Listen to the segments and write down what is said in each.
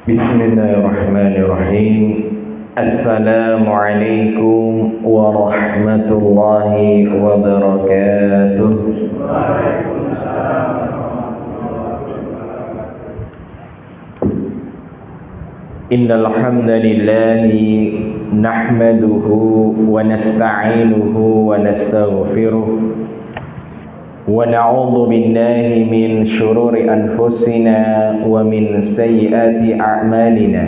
Bismillahirrahmanirrahim. Assalamualaikum warahmatullahi wabarakatuh. Innal hamdalillahi nahmaduhu wa nasta'inuhu wa nastaghfiruh. ونعوذ بالله من شرور أنفسنا ومن سيئات أعمالنا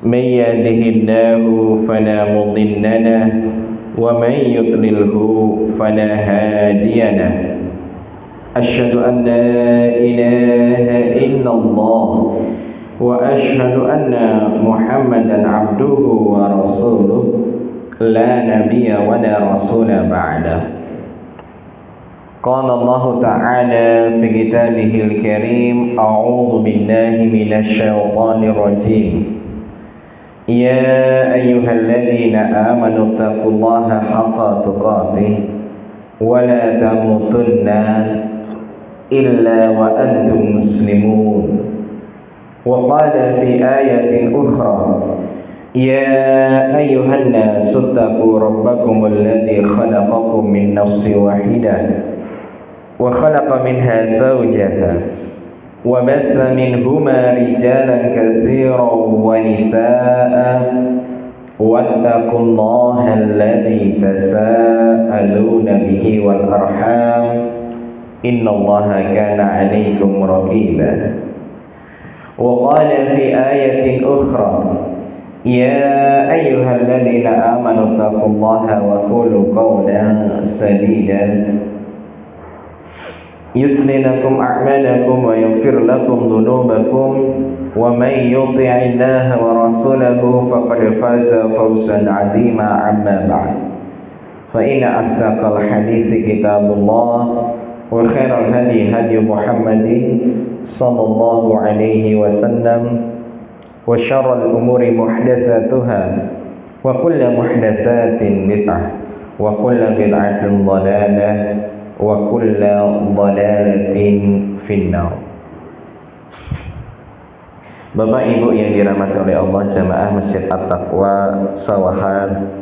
من يهده الله فلا مضل له ومن يضلله فلا هادي له أشهد أن لا إله إلا الله وأشهد أن محمدا عبده ورسوله لا نبي ولا رسول بعده. قال الله تعالى في كتابه الكريم أعوذ بالله من الشيطان الرجيم يا أيها الذين آمنوا اتقوا الله حق تقاته ولا تموتن إلا وأنتم مسلمون. وقال في آية أخرى يا أيها الناس اتقوا ربكم الذي خلقكم من نفس واحدة وخلق منها زوجها وبث منهما رجالا كثيرا ونساء واتقوا الله الذي تساءلون به والأرحام إن الله كان عليكم رقيبا. وقال في آية أخرى يا أيها الذين آمنوا اتقوا الله وقولوا قولا سديدا يصلح لكم أعمالكم ويغفر لكم ذنوبكم ومن يطع الله ورسوله فقد فاز فوزا عظيما. أما بعد فإن أصدق الحديث كتاب الله وخير الهدي هدي محمد صلى الله عليه وسلم وشر الأمور محدثاتها وكل محدثات بدعة وكل بدعة ضلالة wa kullu dhalalatin finnar. Bapak Ibu yang dirahmati oleh Allah, jamaah Masjid At-Taqwa Sawahan,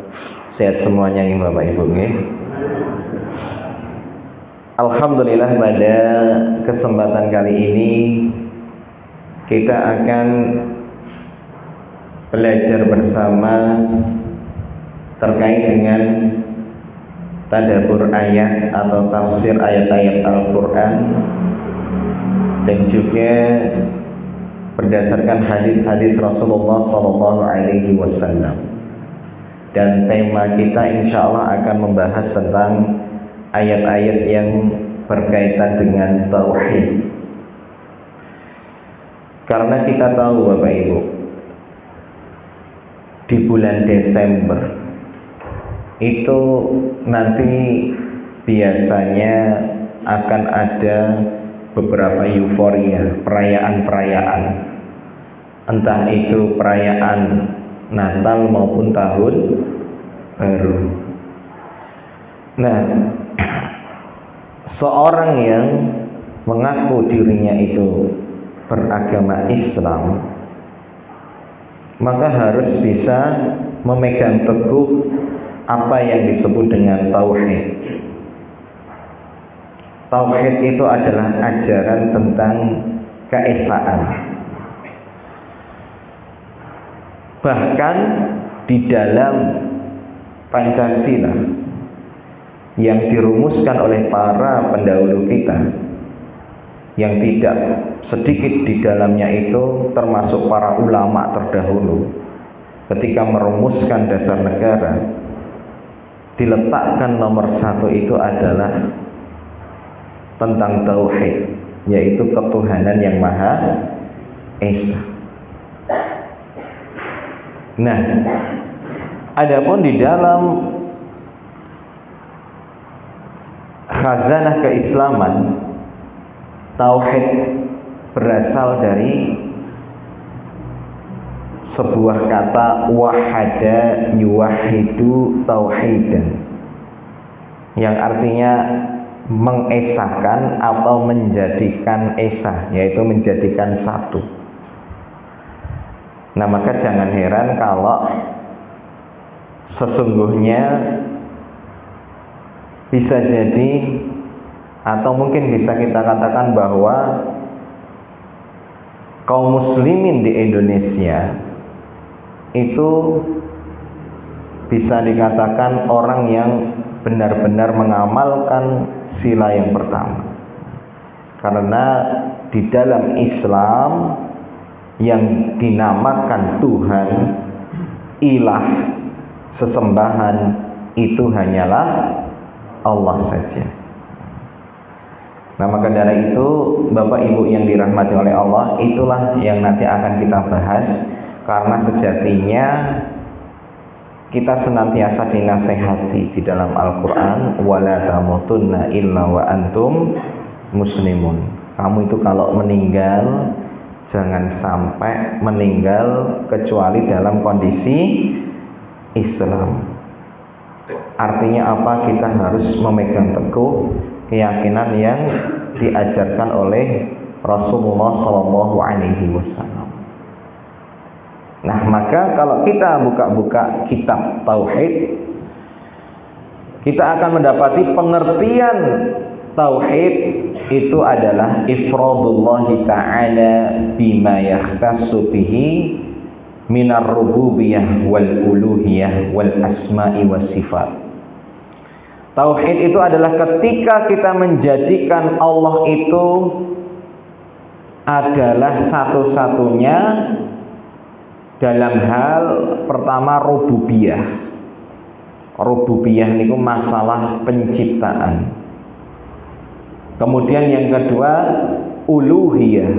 sehat semuanya ya Bapak Ibu nggih. Alhamdulillah, pada kesempatan kali ini kita akan belajar bersama terkait dengan tadabbur ayat atau tafsir ayat-ayat Al-Quran, dan juga berdasarkan hadis-hadis Rasulullah SAW. Dan tema kita insya Allah akan membahas tentang ayat-ayat yang berkaitan dengan tauhid. Karena kita tahu Bapak Ibu, di bulan Desember itu nanti biasanya akan ada beberapa euforia, perayaan-perayaan, entah itu perayaan Natal maupun tahun baru. Nah, seorang yang mengaku dirinya itu beragama Islam, maka harus bisa memegang teguh apa yang disebut dengan tauhid. Tauhid itu adalah ajaran tentang keesaan. Bahkan di dalam Pancasila yang dirumuskan oleh para pendahulu kita, yang tidak sedikit di dalamnya itu termasuk para ulama terdahulu, ketika merumuskan dasar negara, diletakkan nomor satu itu adalah tentang tauhid, yaitu ketuhanan yang Maha Esa. Nah, adapun di dalam khazanah keislaman, tauhid berasal dari sebuah kata wahada yuwahidu tauhidan, yang artinya mengesahkan atau menjadikan esa, yaitu menjadikan satu. Nah, maka jangan heran kalau sesungguhnya bisa jadi atau mungkin bisa kita katakan bahwa kaum muslimin di Indonesia itu bisa dikatakan orang yang benar-benar mengamalkan sila yang pertama. Karena di dalam Islam yang dinamakan Tuhan, ilah, sesembahan itu hanyalah Allah saja. Nah, maka dari itu Bapak Ibu yang dirahmati oleh Allah, itulah yang nanti akan kita bahas. Karena sejatinya kita senantiasa dinasehati di dalam Al-Quran, wala tamutunna illa wa antum muslimun. Kamu itu kalau meninggal, jangan sampai meninggal kecuali dalam kondisi Islam. Artinya apa? Kita harus memegang teguh keyakinan yang diajarkan oleh Rasulullah SAW. Nah, maka kalau kita buka-buka kitab Tauhid, kita akan mendapati pengertian Tauhid itu adalah ifradullahi ta'ala bima yakhtassu bihi minar rububiyah wal uluhiyah wal asma'i was sifat. Tauhid itu adalah ketika kita menjadikan Allah itu adalah satu-satunya dalam hal pertama rububiyah. Rububiyah niku masalah penciptaan. Kemudian yang kedua uluhiyah.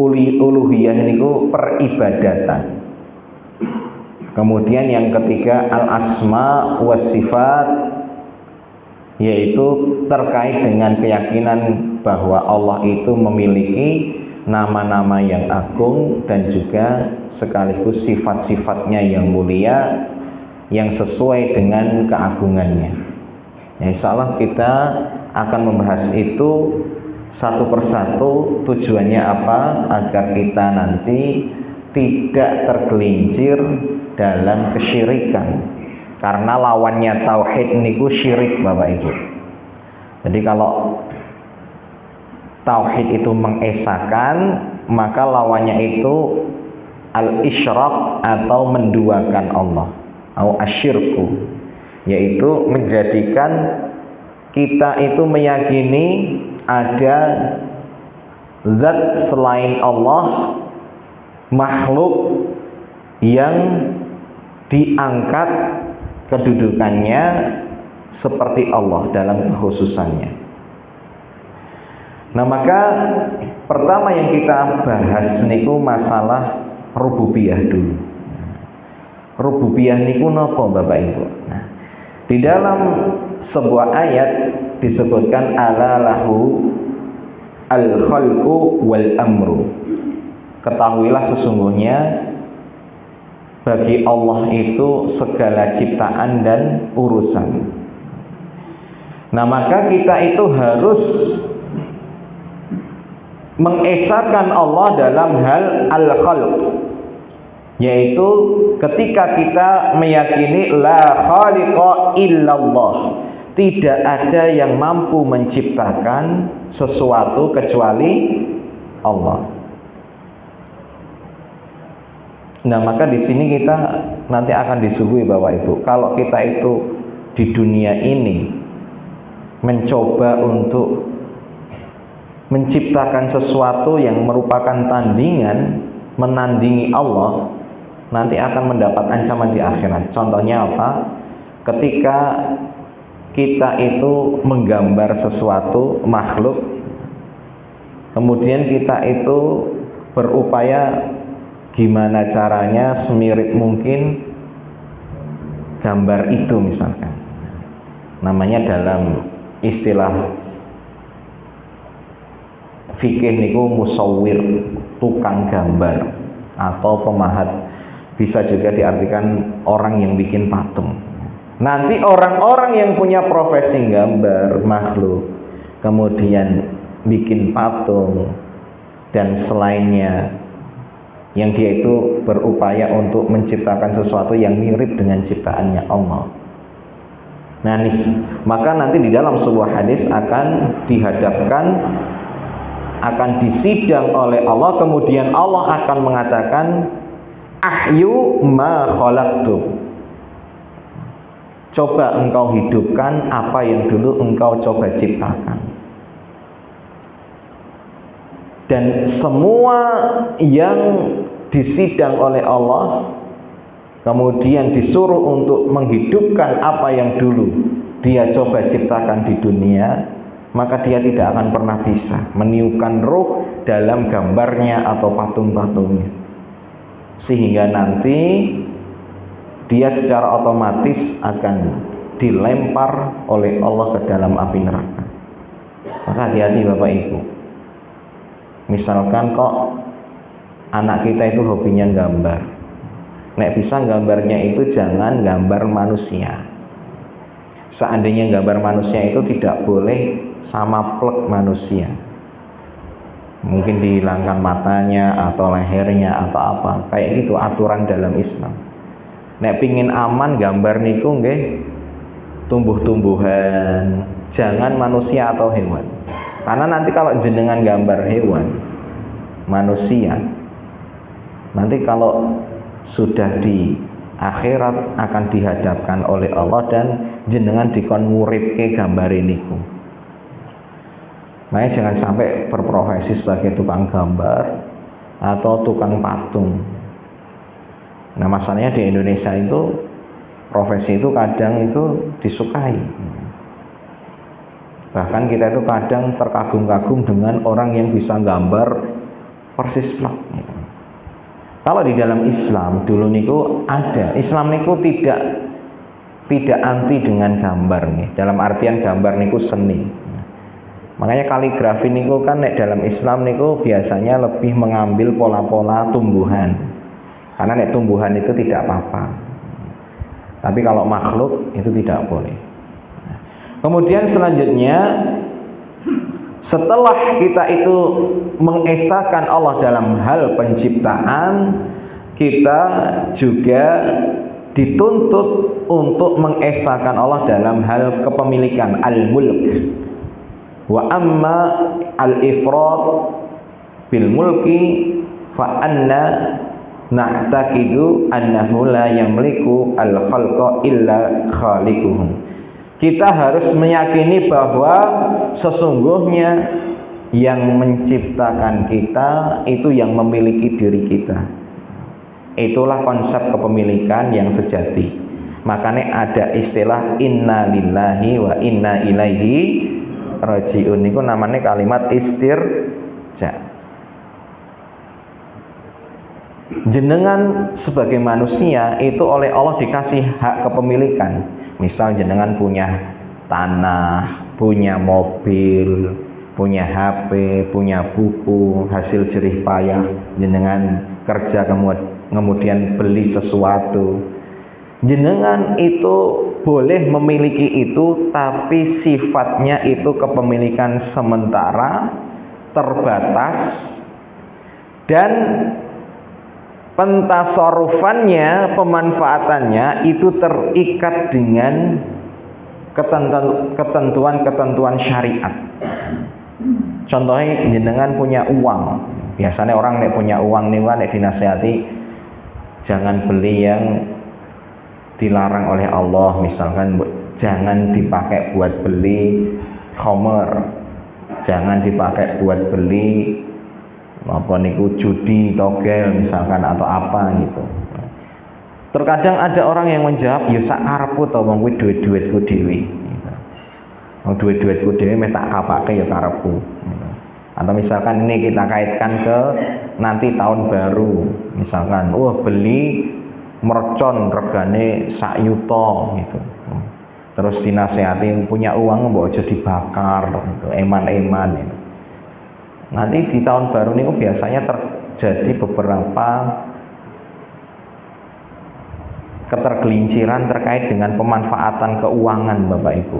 Uluhiyah niku peribadatan. Kemudian yang ketiga al-asma was sifat, yaitu terkait dengan keyakinan bahwa Allah itu memiliki nama-nama yang agung dan juga sekaligus sifat-sifatnya yang mulia yang sesuai dengan keagungannya. Ya, insya Allah kita akan membahas itu satu persatu. Tujuannya apa? Agar kita nanti tidak tergelincir dalam kesyirikan. Karena lawannya tauhid niku syirik, Bapak Ibu. Jadi kalau tauhid itu mengesakan, maka lawannya itu al-isyrak atau menduakan Allah, atau asyirku, yaitu menjadikan kita itu meyakini ada zat selain Allah, makhluk yang diangkat kedudukannya seperti Allah dalam kekhususannya. Nah, maka pertama yang kita bahas niku masalah rububiyah dulu. Rububiyah niku napa, Bapak Ibu? Nah, di dalam sebuah ayat disebutkan ala lahu al-khalqu wal amru. Ketahuilah sesungguhnya bagi Allah itu segala ciptaan dan urusan. Nah, maka kita itu harus mengesahkan Allah dalam hal al-khalq, yaitu ketika kita meyakini la khaliqa illallah, tidak ada yang mampu menciptakan sesuatu kecuali Allah. Nah, maka di sini kita nanti akan disuguhi, Bapak Ibu, kalau kita itu di dunia ini mencoba untuk menciptakan sesuatu yang merupakan tandingan, menandingi Allah, nanti akan mendapat ancaman di akhirat. Contohnya apa? Ketika kita itu menggambar sesuatu makhluk, kemudian kita itu berupaya gimana caranya semirip mungkin gambar itu, misalkan. Namanya dalam istilah fikih niku musawwir, tukang gambar atau pemahat. Bisa juga diartikan orang yang bikin patung. Nanti orang-orang yang punya profesi gambar makhluk, kemudian bikin patung dan selainnya, yang dia itu berupaya untuk menciptakan sesuatu yang mirip dengan ciptaannya Allah. Nah, maka nanti di dalam sebuah hadis akan dihadapkan, akan disidang oleh Allah, kemudian Allah akan mengatakan ahyu ma khalaqtu, coba engkau hidupkan apa yang dulu engkau coba ciptakan. Dan semua yang disidang oleh Allah kemudian disuruh untuk menghidupkan apa yang dulu dia coba ciptakan di dunia, maka dia tidak akan pernah bisa meniupkan ruh dalam gambarnya atau patung-patungnya, sehingga nanti dia secara otomatis akan dilempar oleh Allah ke dalam api neraka. Maka hati-hati Bapak Ibu. Misalkan kok anak kita itu hobinya gambar, nek bisa gambarnya itu jangan gambar manusia. Seandainya gambar manusia itu tidak boleh sama plek manusia, mungkin dihilangkan matanya atau lehernya atau apa, kayak gitu aturan dalam Islam. Nek pingin aman gambar niku nggih tumbuh-tumbuhan, jangan manusia atau hewan. Karena nanti kalau jenengan gambar hewan, manusia, nanti kalau sudah di akhirat akan dihadapkan oleh Allah dan jenengan dikon nguripke gambar niku. Makanya jangan sampai berprofesi sebagai tukang gambar atau tukang patung. Nah, masalahnya di Indonesia itu profesi itu kadang itu disukai. Bahkan kita itu kadang terkagum-kagum dengan orang yang bisa gambar persis plek. Kalau di dalam Islam dulu niku ada, Islam niku tidak anti dengan gambar nih. Dalam artian gambar niku seni. Makanya kaligrafi niku kan dalam Islam niku biasanya lebih mengambil pola-pola tumbuhan. Karena tumbuhan itu tidak apa-apa. Tapi kalau makhluk itu tidak boleh. Kemudian selanjutnya, setelah kita itu mengesahkan Allah dalam hal penciptaan, kita juga dituntut untuk mengesahkan Allah dalam hal kepemilikan, al-mulk. Wa amma al-ifrad bil mulki fa anna na'taqidu annahu la yamliku al-khalqa illa khaliquhum. Kita harus meyakini bahwa sesungguhnya yang menciptakan kita itu yang memiliki diri kita. Itulah konsep kepemilikan yang sejati. Makanya ada istilah inna lillahi wa inna ilaihi rajiun. Itu namanya kalimat istirja. Jenengan sebagai manusia itu oleh Allah dikasih hak kepemilikan. Misal jenengan punya tanah, punya mobil, punya HP, punya buku, hasil jerih payah jenengan kerja kemudian beli sesuatu. Jenengan itu boleh memiliki itu, tapi sifatnya itu kepemilikan sementara, terbatas, dan pentasarufannya, pemanfaatannya itu terikat dengan ketentuan-ketentuan syariat. Contohnya jenengan punya uang. Biasanya orang nek punya uang nih nek dinasihati jangan beli yang dilarang oleh Allah, misalkan jangan dipakai buat beli khamr, jangan dipakai buat beli apa niku judi, togel misalkan atau apa gitu. Terkadang ada orang yang menjawab, ya sak karepku to wong kuwi duit-duitku dhewe. Gitu. Wong duit-duitku dhewe mek tak kapake ya karepku. Gitu. Atau misalkan ini kita kaitkan ke nanti tahun baru, misalkan, beli mercon regane sak yuta gitu. Terus dinasehati punya uang mbok aja dibakar gitu, eman-eman gitu. Nanti di tahun baru ini biasanya terjadi beberapa ketergelinciran terkait dengan pemanfaatan keuangan Bapak Ibu.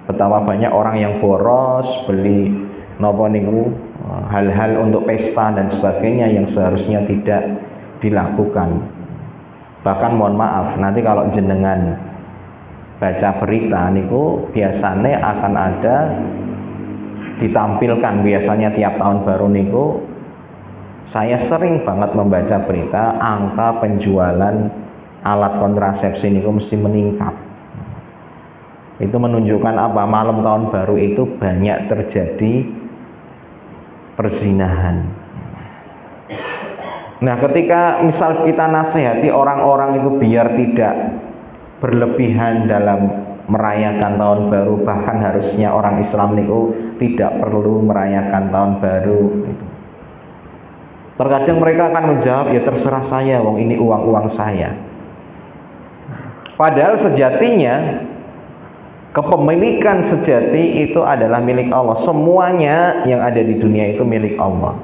Betapa banyak orang yang boros beli napa niku hal-hal untuk pesta dan sebagainya yang seharusnya tidak dilakukan. Bahkan mohon maaf, nanti kalau jenengan baca berita niku biasanya akan ada ditampilkan, biasanya tiap tahun baru niku saya sering banget membaca berita angka penjualan alat kontrasepsi niku mesti meningkat. Itu menunjukkan apa? Malam tahun baru itu banyak terjadi perzinahan. Nah, ketika misal kita nasihati orang-orang itu biar tidak berlebihan dalam merayakan tahun baru, bahkan harusnya orang Islam itu tidak perlu merayakan tahun baru gitu. Terkadang mereka akan menjawab, ya terserah saya, wong ini uang-uang saya. Padahal sejatinya kepemilikan sejati itu adalah milik Allah. Semuanya yang ada di dunia itu milik Allah.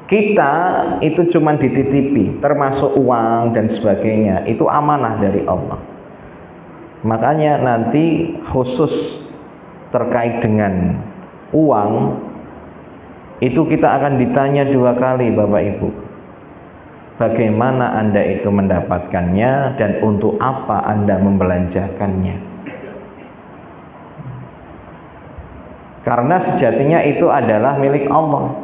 Kita itu cuma dititipi, termasuk uang dan sebagainya, itu amanah dari Allah. Makanya nanti khusus terkait dengan uang itu kita akan ditanya 2 kali, Bapak Ibu. Bagaimana Anda itu mendapatkannya dan untuk apa Anda membelanjakannya? Karena sejatinya itu adalah milik Allah.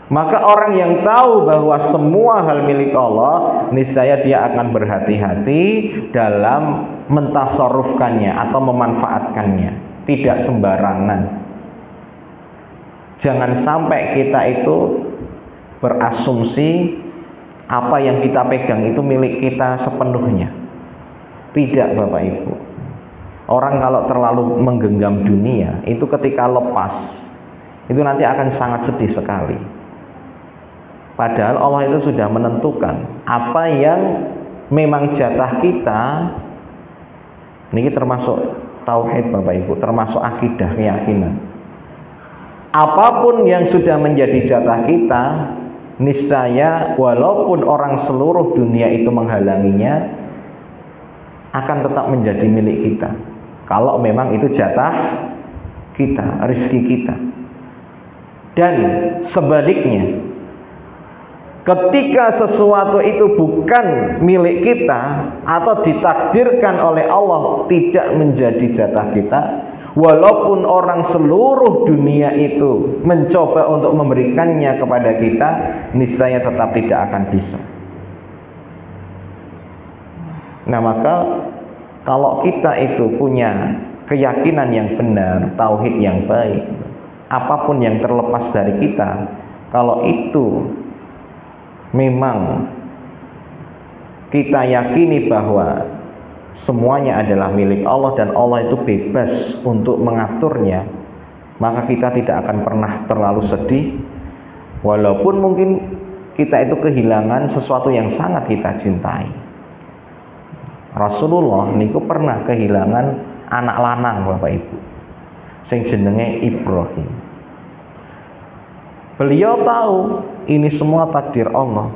Maka orang yang tahu bahwa semua hal milik Allah, niscaya dia akan berhati-hati dalam mentasarrufkannya atau memanfaatkannya, tidak sembarangan. Jangan sampai kita itu berasumsi apa yang kita pegang itu milik kita sepenuhnya. Tidak, Bapak Ibu. Orang kalau terlalu menggenggam dunia, itu ketika lepas, itu nanti akan sangat sedih sekali. Padahal Allah itu sudah menentukan apa yang memang jatah kita. Ini termasuk tauhid, Bapak Ibu, termasuk akidah, keyakinan. Apapun yang sudah menjadi jatah kita, niscaya walaupun orang seluruh dunia itu menghalanginya, akan tetap menjadi milik kita. Kalau memang itu jatah kita, rezeki kita. Dan sebaliknya, ketika sesuatu itu bukan milik kita atau ditakdirkan oleh Allah tidak menjadi jatah kita, walaupun orang seluruh dunia itu mencoba untuk memberikannya kepada kita, niscaya tetap tidak akan bisa. Nah, maka kalau kita itu punya keyakinan yang benar, tauhid yang baik, apapun yang terlepas dari kita, kalau itu memang kita yakini bahwa semuanya adalah milik Allah dan Allah itu bebas untuk mengaturnya, maka kita tidak akan pernah terlalu sedih, walaupun mungkin kita itu kehilangan sesuatu yang sangat kita cintai. Rasulullah niku pernah kehilangan anak lanang, Bapak Ibu, sing jenenge Ibrahim. Beliau tahu ini semua takdir Allah.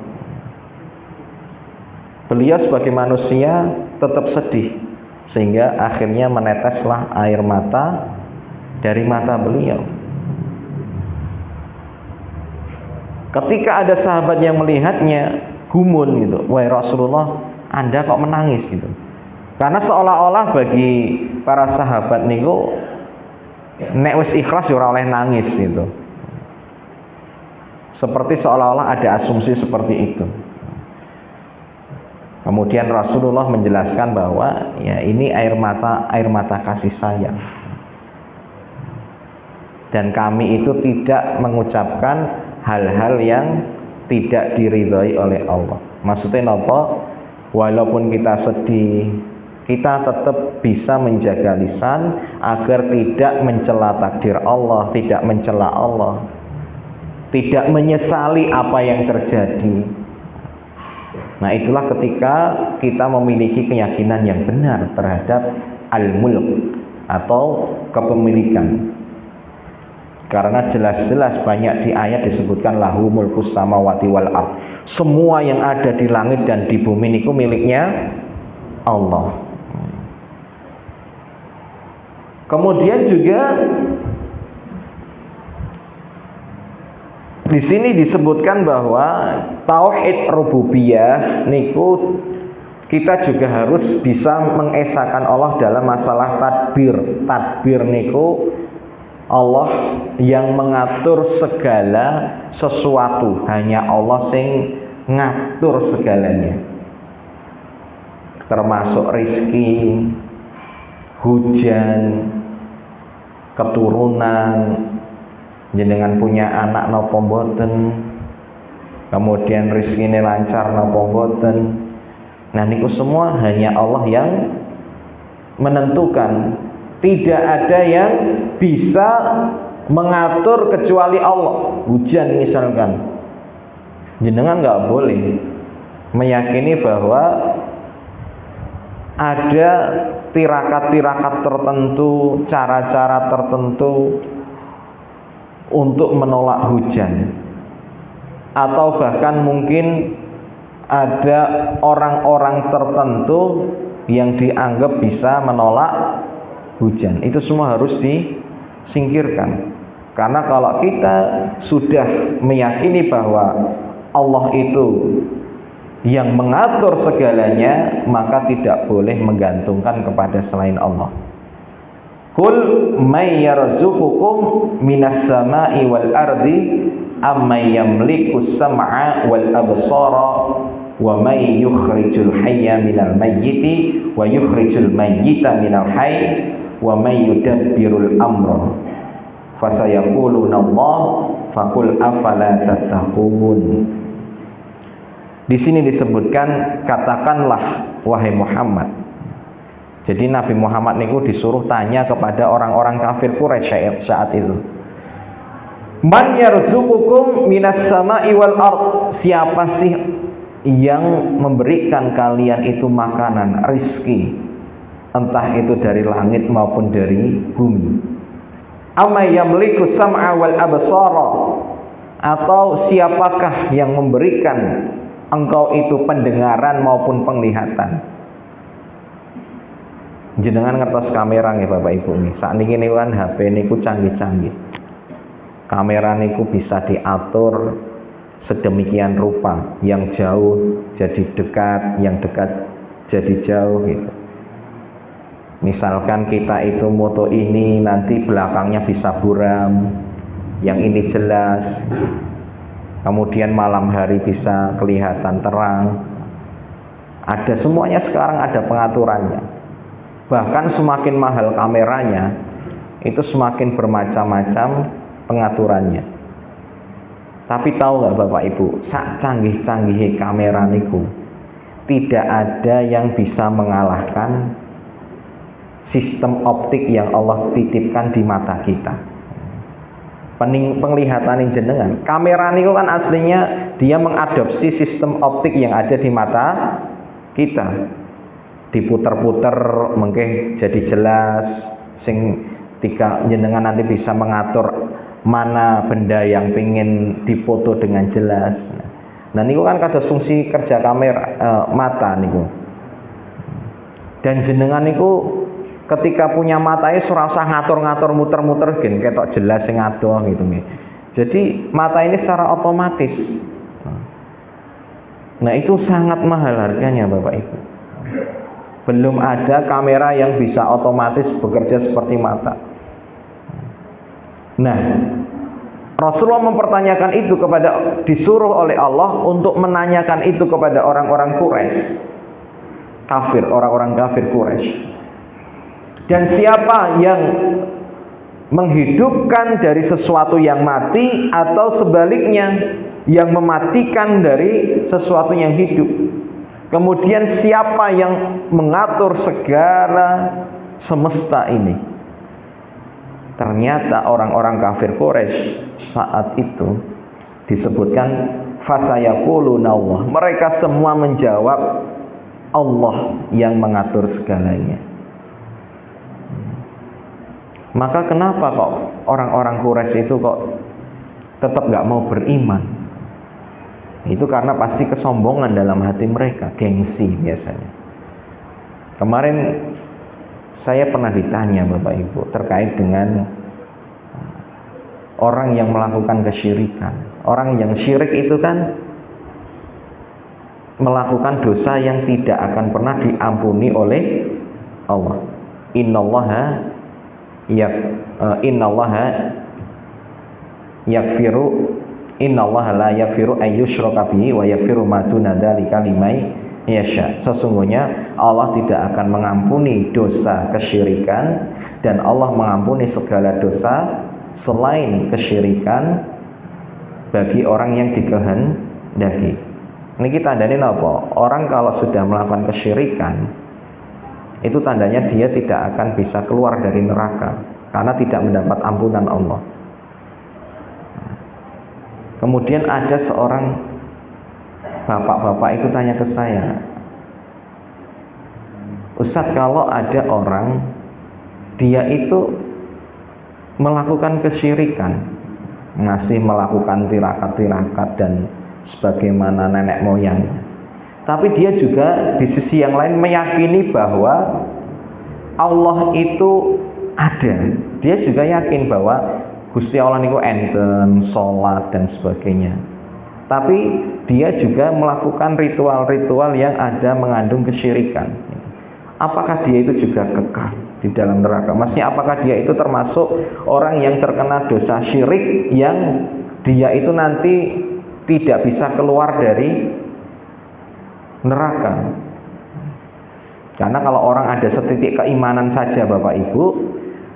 Beliau sebagai manusia tetap sedih, sehingga akhirnya meneteslah air mata dari mata beliau. Ketika ada sahabat yang melihatnya gumun gitu, wahai Rasulullah, Anda kok menangis gitu? Karena seolah-olah bagi para sahabat niku nek wis ikhlas ora oleh nangis gitu. Seperti seolah-olah ada asumsi seperti itu. Kemudian Rasulullah menjelaskan bahwa ya ini air mata kasih sayang. Dan kami itu tidak mengucapkan hal-hal yang tidak diridhai oleh Allah. Maksudnya apa? Walaupun kita sedih, kita tetap bisa menjaga lisan agar tidak mencela takdir Allah, tidak mencela Allah, tidak menyesali apa yang terjadi. Nah, itulah ketika kita memiliki keyakinan yang benar terhadap al-mulk atau kepemilikan. Karena jelas-jelas banyak di ayat disebutkan lahu mulkus samawati wal ard. Semua yang ada di langit dan di bumi itu miliknya Allah. Kemudian juga di sini disebutkan bahwa tauhid rububiyah niku kita juga harus bisa mengesahkan Allah dalam masalah tadbir. Tadbir niku Allah yang mengatur segala sesuatu, hanya Allah sing ngatur segalanya, termasuk rizki, hujan, keturunan, jenengan punya anak napa mboten, kemudian rizkine lancar napa mboten. Nah niku semua hanya Allah yang menentukan. Tidak ada yang bisa mengatur kecuali Allah. Hujan misalkan, jenengan nggak boleh meyakini bahwa ada tirakat-tirakat tertentu, cara-cara tertentu untuk menolak hujan, atau bahkan mungkin ada orang-orang tertentu yang dianggap bisa menolak hujan. Itu semua harus disingkirkan, karena kalau kita sudah meyakini bahwa Allah itu yang mengatur segalanya, maka tidak boleh menggantungkan kepada selain Allah. Qul may yarzuqukum minas sama'i wal ardi amman yamlikus sam'a wal absara wa may yukhrijul hayya minal mayyiti wa yukhrijul mayyita minal hayy wa may yudabbirul amra fasayaquluna Allah faqul afala tattaqun. Di sini disebutkan, katakanlah wahai Muhammad. Jadi Nabi Muhammad niku disuruh tanya kepada orang-orang kafir Quraisy saat itu. Man yarzuqukum minas sama'i wal ard? Siapa sih yang memberikan kalian itu makanan, rizki, entah itu dari langit maupun dari bumi? Amma yamliku sam'a wal absara? Atau siapakah yang memberikan engkau itu pendengaran maupun penglihatan? Jenengan ngertos kamera nggih Bapak Ibu nih. Sakniki niku kan HP niku canggih-canggih. Kamera niku bisa diatur sedemikian rupa, yang jauh jadi dekat, yang dekat jadi jauh gitu. Misalkan kita itu moto ini nanti belakangnya bisa buram, yang ini jelas. Kemudian malam hari bisa kelihatan terang. Ada semuanya sekarang, ada pengaturannya. Bahkan semakin mahal kameranya, itu semakin bermacam-macam pengaturannya. Tapi tahu nggak Bapak Ibu, sak canggih-canggih kamera niku, tidak ada yang bisa mengalahkan sistem optik yang Allah titipkan di mata kita. Penglihatan jenengan, kamera niku kan aslinya dia mengadopsi sistem optik yang ada di mata kita. Diputer-puter mengke jadi jelas, sing tika jenengan nanti bisa mengatur mana benda yang pingin dipoto dengan jelas. Nah niku kan kados fungsi kerja kamera mata niku. Dan jenengan niku ketika punya mata itu ora usah ngatur-ngatur muter-muter gen ketok jelas sing adoh gitu nggih. Jadi mata ini secara otomatis. Nah itu sangat mahal harganya Bapak Ibu. Belum ada kamera yang bisa otomatis bekerja seperti mata. Nah, Rasulullah mempertanyakan itu disuruh oleh Allah untuk menanyakan itu kepada orang-orang Quraisy, kafir, orang-orang kafir Quraisy. Dan siapa yang menghidupkan dari sesuatu yang mati, atau sebaliknya yang mematikan dari sesuatu yang hidup? Kemudian siapa yang mengatur segala semesta ini? Ternyata orang-orang kafir Quraisy saat itu disebutkan fasayaquluna Allah. Mereka semua menjawab Allah yang mengatur segalanya. Maka kenapa kok orang-orang Quraisy itu kok tetap gak mau beriman? Itu karena pasti kesombongan dalam hati mereka, gengsi biasanya. Kemarin saya pernah ditanya Bapak Ibu terkait dengan orang yang melakukan kesyirikan, Orang yang syirik itu kan melakukan dosa yang tidak akan pernah diampuni oleh Allah. Innallaha la yaghfiru ayyushraka bihi wa yaghfiru ma duna dzalika liman yasha. Sesungguhnya Allah tidak akan mengampuni dosa kesyirikan, dan Allah mengampuni segala dosa selain kesyirikan bagi orang yang dikehendaki. Ini kita tandanya apa? Orang kalau sudah melakukan kesyirikan, itu tandanya dia tidak akan bisa keluar dari neraka karena tidak mendapat ampunan Allah. Kemudian ada seorang bapak-bapak itu tanya ke saya, Ustadz, kalau ada orang dia itu melakukan kesyirikan, masih melakukan tirakat-tirakat dan sebagaimana nenek moyang, tapi dia juga di sisi yang lain meyakini bahwa Allah itu ada. Dia juga yakin bahwa Gusti Allah niku enten, sholat dan sebagainya. Tapi dia juga melakukan ritual-ritual yang ada mengandung kesyirikan. Apakah dia itu juga kekal di dalam neraka? Maksudnya apakah dia itu termasuk orang yang terkena dosa syirik yang dia itu nanti tidak bisa keluar dari neraka? Karena kalau orang ada setitik keimanan saja Bapak Ibu,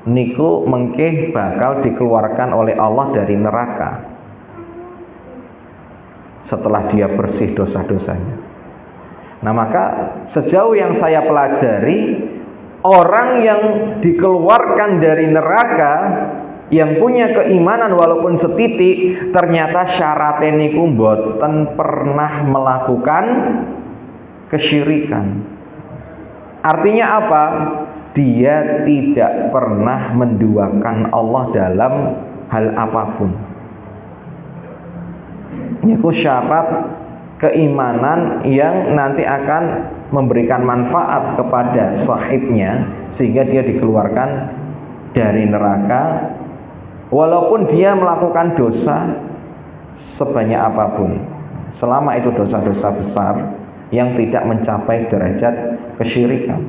niku mengke bakal dikeluarkan oleh Allah dari neraka setelah dia bersih dosa-dosanya. Nah, maka sejauh yang saya pelajari, orang yang dikeluarkan dari neraka yang punya keimanan walaupun setitik, ternyata syaratnya niku mboten pernah melakukan kesyirikan. Artinya apa? Dia tidak pernah menduakan Allah dalam hal apapun. Itu syarat keimanan yang nanti akan memberikan manfaat kepada sahibnya sehingga dia dikeluarkan dari neraka walaupun dia melakukan dosa sebanyak apapun, selama itu dosa-dosa besar yang tidak mencapai derajat kesyirikan.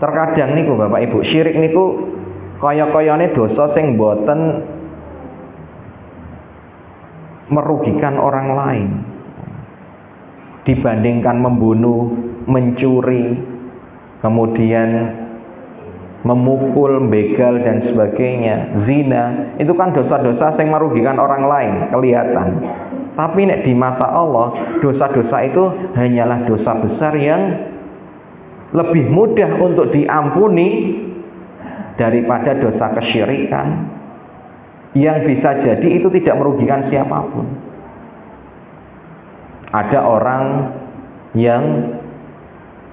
Terkadang niku Bapak Ibu, syirik niku kaya-kayane dosa sing boten merugikan orang lain dibandingkan membunuh, mencuri, kemudian memukul, begal dan sebagainya, zina. Itu kan dosa-dosa yang merugikan orang lain kelihatan. Tapi nek di mata Allah, dosa-dosa itu hanyalah dosa besar yang lebih mudah untuk diampuni daripada dosa kesyirikan yang bisa jadi itu tidak merugikan siapapun. Ada orang yang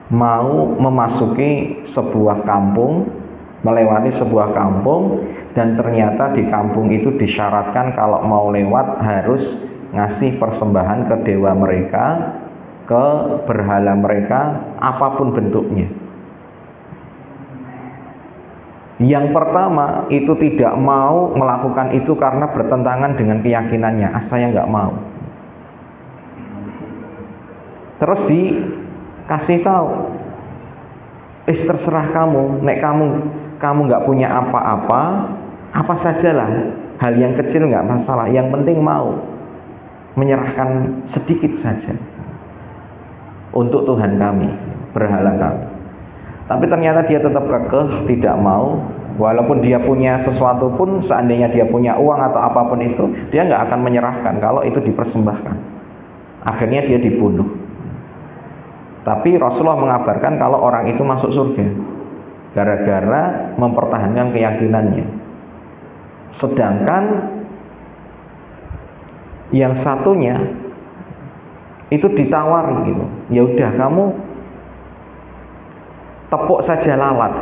mau memasuki sebuah kampung, melewati sebuah kampung, dan ternyata di kampung itu disyaratkan kalau mau lewat harus ngasih persembahan ke dewa mereka, ke berhala mereka, apapun bentuknya. Yang pertama itu tidak mau melakukan itu karena bertentangan dengan keyakinannya. Saya nggak mau. Terus dikasih tahu, terserah kamu. Nek kamu nggak punya apa-apa, apa sajalah, hal yang kecil nggak masalah. Yang penting mau menyerahkan sedikit saja untuk Tuhan kami, berhala kami. Tapi ternyata dia tetap kekeh, tidak mau. Walaupun dia punya sesuatu pun, seandainya dia punya uang atau apapun itu, dia nggak akan menyerahkan kalau itu dipersembahkan. Akhirnya dia dibunuh. Tapi Rasulullah mengabarkan kalau orang itu masuk surga gara-gara mempertahankan keyakinannya. Sedangkan yang satunya itu ditawari gitu. Ya udah, kamu tepuk saja lalat,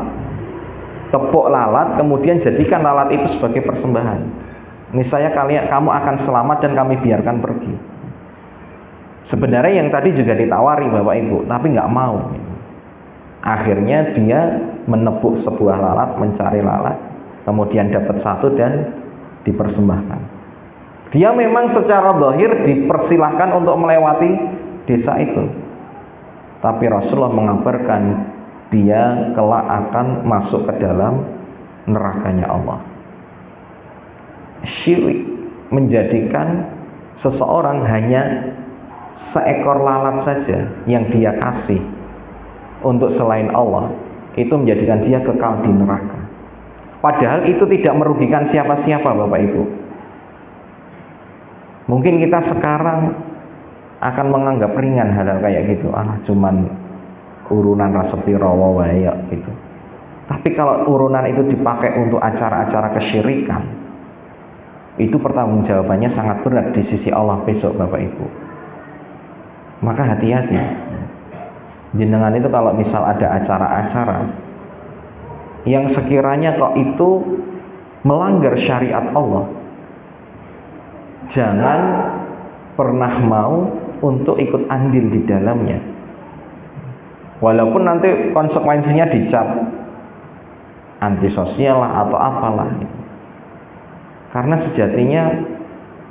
tepuk lalat, kemudian jadikan lalat itu sebagai persembahan. Niscaya kamu akan selamat dan kami biarkan pergi. Sebenarnya yang tadi juga ditawari Bapak Ibu, tapi nggak mau. Akhirnya dia menepuk sebuah lalat, mencari lalat, kemudian dapat satu dan dipersembahkan. Dia memang secara zahir dipersilahkan untuk melewati desa itu, tapi Rasulullah mengabarkan dia kelak akan masuk ke dalam nerakanya Allah. Syirik menjadikan seseorang hanya seekor lalat saja yang dia kasih untuk selain Allah, itu menjadikan dia kekal di neraka. Padahal itu tidak merugikan siapa-siapa, Bapak Ibu. Mungkin kita sekarang akan menganggap ringan hal-hal kayak gitu, cuman urunan rasepiro wae gitu. Tapi kalau urunan itu dipakai untuk acara-acara kesyirikan, itu pertanggungjawabannya sangat berat di sisi Allah besok, Bapak Ibu. Maka hati-hati. Jenengan itu kalau misal ada acara-acara yang sekiranya kok itu melanggar syariat Allah, jangan pernah mau untuk ikut andil di dalamnya. Walaupun nanti konsekuensinya dicap antisosial lah atau apalah. Karena sejatinya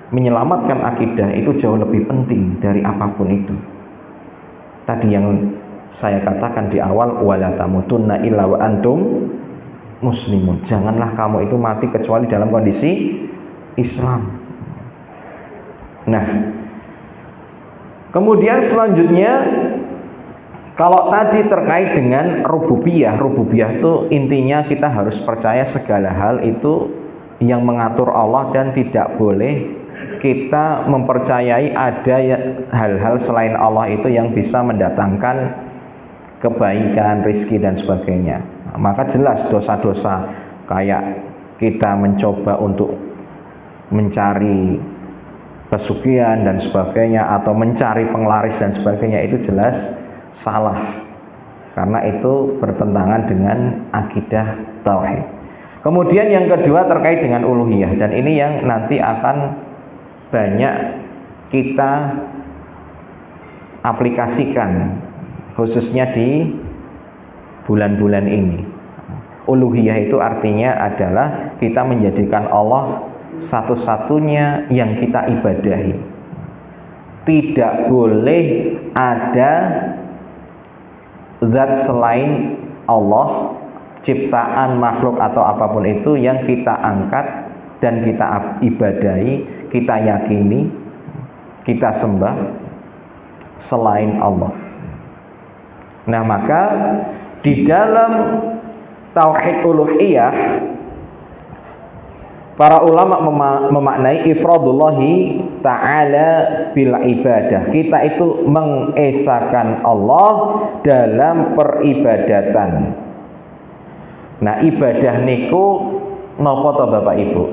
menyelamatkan akidah itu jauh lebih penting dari apapun itu. Tadi yang saya katakan di awal, wala tamutunna illa wa antum muslimun. Janganlah kamu itu mati kecuali dalam kondisi Islam. Nah, kemudian selanjutnya, kalau tadi terkait dengan rububiyah itu intinya kita harus percaya segala hal itu yang mengatur Allah, dan tidak boleh kita mempercayai ada hal-hal selain Allah itu yang bisa mendatangkan kebaikan, rizki dan sebagainya. Maka jelas dosa-dosa kayak kita mencoba untuk mencari pesugihan dan sebagainya, atau mencari penglaris dan sebagainya, itu jelas salah, karena itu bertentangan dengan akidah tauhid. Kemudian yang kedua terkait dengan uluhiyah, dan ini yang nanti akan banyak kita aplikasikan khususnya di bulan-bulan ini. Uluhiyah itu artinya adalah kita menjadikan Allah satu-satunya yang kita ibadahi. Tidak boleh ada zat selain Allah, ciptaan, makhluk atau apapun itu yang kita angkat dan kita ibadahi, kita yakini, kita sembah selain Allah. Nah, maka di dalam tauhid uluhiyah, para ulama memaknai ifradullahi ta'ala bil ibadah. Kita itu mengesakan Allah dalam peribadatan. Nah, ibadah niku napa to Bapak Ibu?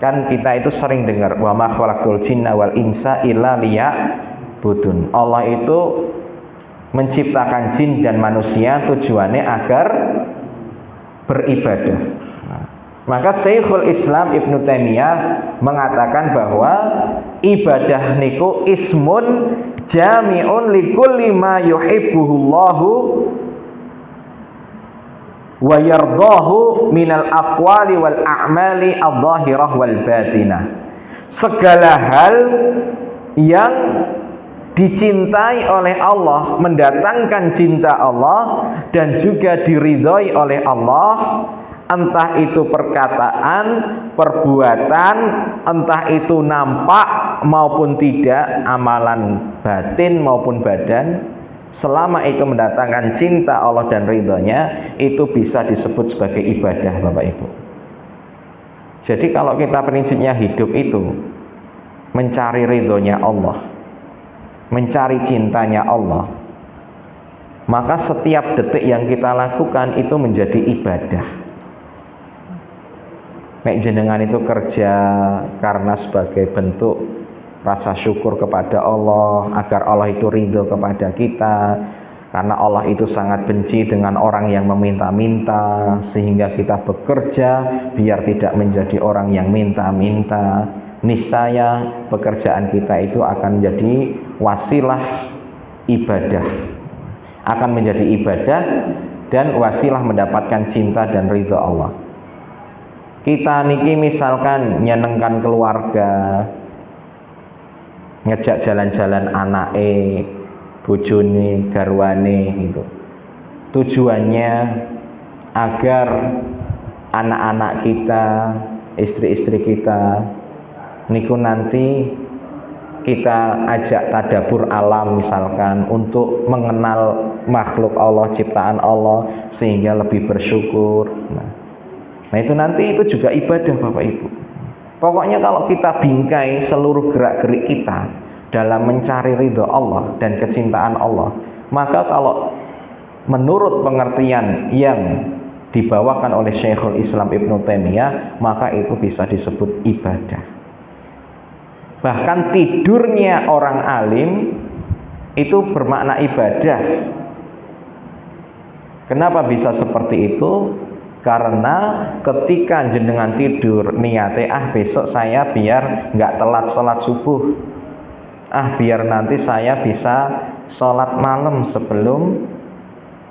Kan kita itu sering dengar wa ma khalaqtul jinna wal insa illa liya'budun. Allah itu menciptakan jin dan manusia tujuannya agar beribadah. Maka Syekhul Islam Ibnu Taimiyah mengatakan bahwa ibadah niku ismun jami'un likulli ma yuhibbuhullahu wa yardahu minal aqwali wal a'mali adh-dhahirah wal batinah. Segala hal yang dicintai oleh Allah, mendatangkan cinta Allah dan juga diridhoi oleh Allah, entah itu perkataan, perbuatan, entah itu nampak maupun tidak, amalan batin maupun badan, selama itu mendatangkan cinta Allah dan ridhonya, itu bisa disebut sebagai ibadah, Bapak Ibu. Jadi kalau kita prinsipnya hidup itu mencari ridhonya Allah, mencari cintanya Allah, maka setiap detik yang kita lakukan itu menjadi ibadah. Nek jenengan itu kerja karena sebagai bentuk rasa syukur kepada Allah, agar Allah itu ridho kepada kita, karena Allah itu sangat benci dengan orang yang meminta-minta, sehingga kita bekerja biar tidak menjadi orang yang minta-minta. Niscaya pekerjaan kita itu akan menjadi wasilah ibadah, akan menjadi ibadah dan wasilah mendapatkan cinta dan ridho Allah. Kita niki misalkan nyenengkan keluarga, ngejak jalan-jalan anake, bojone, garwane gitu. Tujuannya agar anak-anak kita, istri-istri kita niku nanti kita ajak tadabbur alam misalkan untuk mengenal makhluk Allah, ciptaan Allah sehingga lebih bersyukur. Nah itu nanti itu juga ibadah Bapak Ibu. Pokoknya kalau kita bingkai seluruh gerak-gerik kita dalam mencari ridho Allah dan kecintaan Allah, maka kalau menurut pengertian yang dibawakan oleh Syekhul Islam Ibnu Taimiyah, maka itu bisa disebut ibadah. Bahkan tidurnya orang alim itu bermakna ibadah. Kenapa bisa seperti itu? Karena ketika jenengan tidur niate besok saya biar nggak telat sholat subuh, biar nanti saya bisa sholat malam sebelum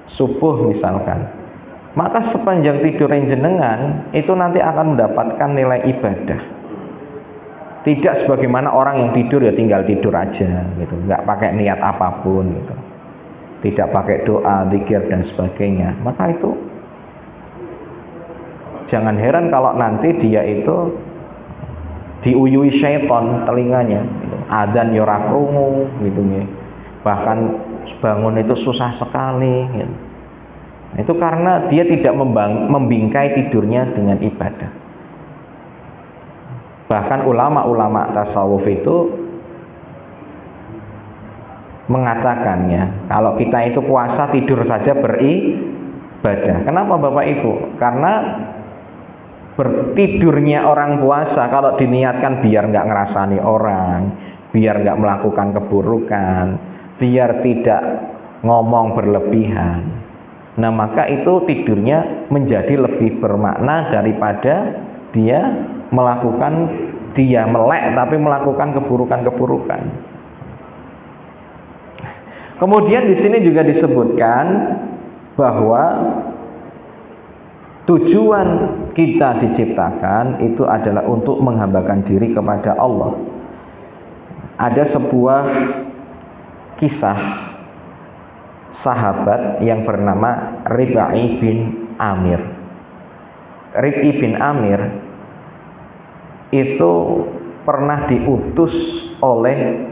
subuh misalkan, maka sepanjang tidur jenengan itu nanti akan mendapatkan nilai ibadah. Tidak sebagaimana orang yang tidur ya tinggal tidur aja gitu, nggak pakai niat apapun gitu, tidak pakai doa, zikir dan sebagainya. Maka itu jangan heran kalau nanti dia itu diuyui syaitan telinganya gitu. Adzan ya ora krungu gitu ya. Bahkan bangun itu susah sekali gitu. Itu karena dia tidak membingkai tidurnya dengan ibadah. Bahkan ulama-ulama tasawuf itu mengatakan ya, kalau kita itu puasa tidur saja beribadah. Kenapa Bapak Ibu? Karena bertidurnya orang puasa kalau diniatkan biar nggak ngerasani orang, biar nggak melakukan keburukan, biar tidak ngomong berlebihan. Nah maka itu tidurnya menjadi lebih bermakna daripada dia melek tapi melakukan keburukan-keburukan. Kemudian di sini juga disebutkan bahwa tujuan kita diciptakan itu adalah untuk menghambakan diri kepada Allah. Ada sebuah kisah sahabat yang bernama Rib'i bin Amir. Rib'i bin Amir itu pernah diutus oleh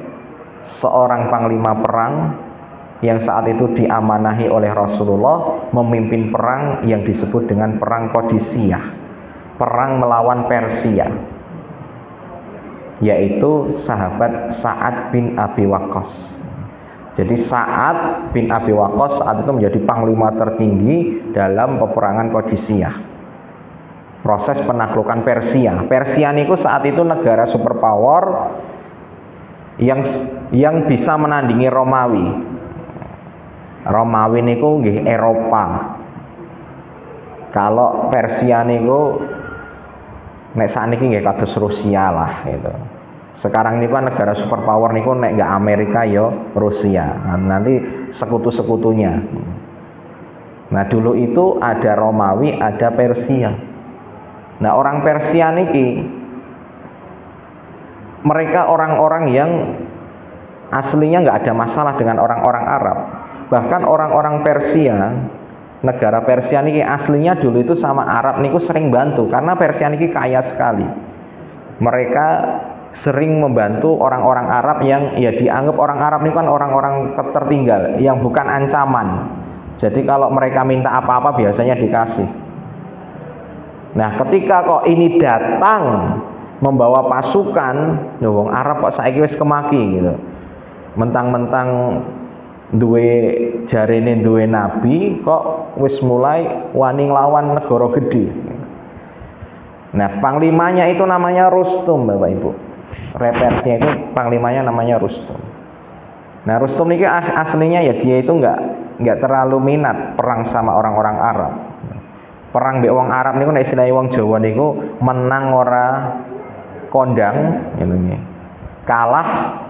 seorang panglima perang yang saat itu diamanahi oleh Rasulullah memimpin perang yang disebut dengan perang Qadisiyah, perang melawan Persia, yaitu sahabat Sa'ad bin Abi Waqqas. Jadi Sa'ad bin Abi Waqqas saat itu menjadi panglima tertinggi dalam peperangan Qadisiyah, proses penaklukan Persia. Persia niku saat itu negara superpower yang bisa menandingi Romawi. Romawi niku nggih Eropa. Kalau Persia niku nek sakniki nggih kados Rusia lah gitu. Sekarang ini kan negara superpower niku nek nggak Amerika yo Rusia. Nah, nanti sekutu-sekutunya. Nah dulu itu ada Romawi, ada Persia. Nah orang Persia niki mereka orang-orang yang aslinya nggak ada masalah dengan orang-orang Arab. Bahkan orang-orang Persia, negara Persia niki aslinya dulu itu sama Arab niku sering bantu karena Persia niki kaya sekali. Mereka sering membantu orang-orang Arab yang ya dianggap orang Arab ini kan orang-orang tertinggal yang bukan ancaman. Jadi kalau mereka minta apa-apa biasanya dikasih. Nah ketika kok ini datang membawa pasukan, wong Arab kok saiki wis kemaki gitu. Mentang-mentang jarene duwe nabi kok wis mulai wani nglawan negara gede. Nah, panglimanya itu namanya Rustum, Bapak Ibu. Repersia itu panglimanya namanya Rustum. Nah, Rustum ini aslinya ya dia itu nggak terlalu minat perang sama orang-orang Arab. Perang mbek wong Arab niku nek istilahnya wong Jawa niku menang ora kondang ngene. Kalah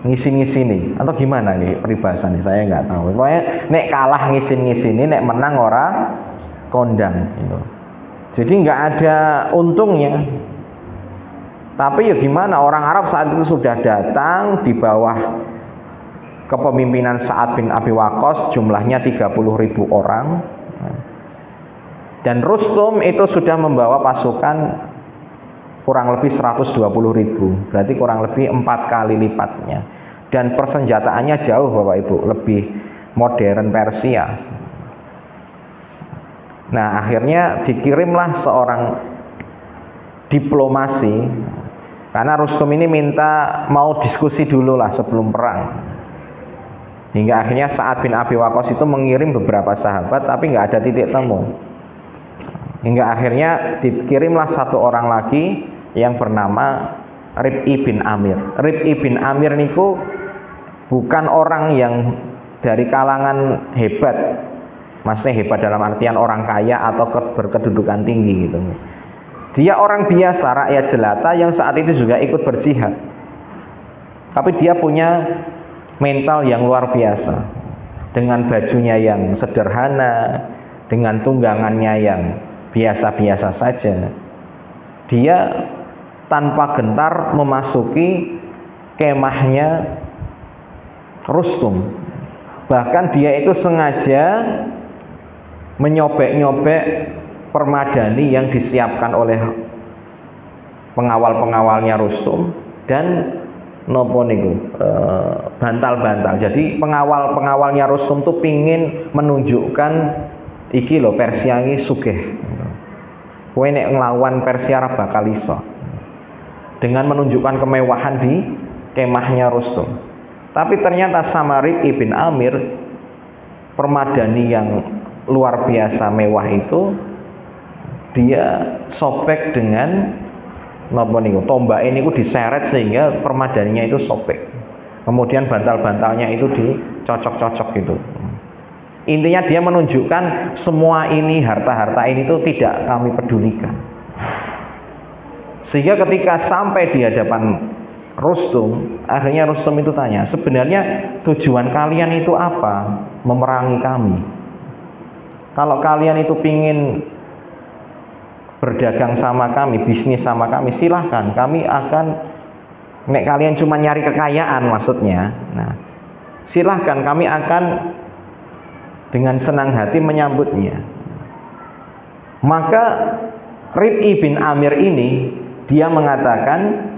ngisin-ngisini atau gimana nih peribahasanya saya nggak tahu. Pokoknya nek kalah ngisin-ngisini, nek menang ora kondang gitu. Jadi nggak ada untungnya. Tapi ya gimana, orang Arab saat itu sudah datang di bawah kepemimpinan Sa'ad bin Abi Waqqas, jumlahnya 30.000 orang. Dan Rustum itu sudah membawa pasukan kurang lebih 120.000, berarti kurang lebih 4 kali lipatnya. Dan persenjataannya jauh Bapak Ibu, lebih modern Persia. Nah, akhirnya dikirimlah seorang diplomasi, karena Rustum ini minta mau diskusi dulu lah sebelum perang. Hingga akhirnya Sa'ad bin Abi Waqqas itu mengirim beberapa sahabat, tapi nggak ada titik temu. Hingga akhirnya dikirimlah satu orang lagi yang bernama Rib'i bin Amir. Rib'i bin Amir niku bukan orang yang dari kalangan hebat, maksudnya hebat dalam artian orang kaya atau berkedudukan tinggi gitu. Dia orang biasa, rakyat jelata yang saat itu juga ikut berjihad. Tapi dia punya mental yang luar biasa. Dengan bajunya yang sederhana, dengan tunggangannya yang biasa-biasa saja, dia tanpa gentar memasuki kemahnya Rustum. Bahkan dia itu sengaja menyobek-nyobek permadani yang disiapkan oleh pengawal-pengawalnya Rustum dan nopo niku bantal-bantal. Jadi pengawal-pengawalnya Rustum tuh pingin menunjukkan iki lho Persia ini sugih. Kowe nek nglawan Persia ora bakal iso. Dengan menunjukkan kemewahan di kemahnya Rustum. Tapi ternyata sama Rib'i bin Amir, permadani yang luar biasa mewah itu, dia sobek dengan napa niku, tombak ini diseret sehingga permadaninya itu sobek. Kemudian bantal-bantalnya itu dicocok-cocok gitu. Intinya dia menunjukkan semua ini, harta-harta ini itu tidak kami pedulikan. Sehingga ketika sampai di hadapan Rustum, akhirnya Rustum itu tanya, sebenarnya tujuan kalian itu apa memerangi kami? Kalau kalian itu pingin berdagang sama kami, bisnis sama kami, silahkan. Kami akan, nek kalian cuma nyari kekayaan maksudnya, nah silahkan, kami akan dengan senang hati menyambutnya. Maka Rib'i bin Amir ini, dia mengatakan,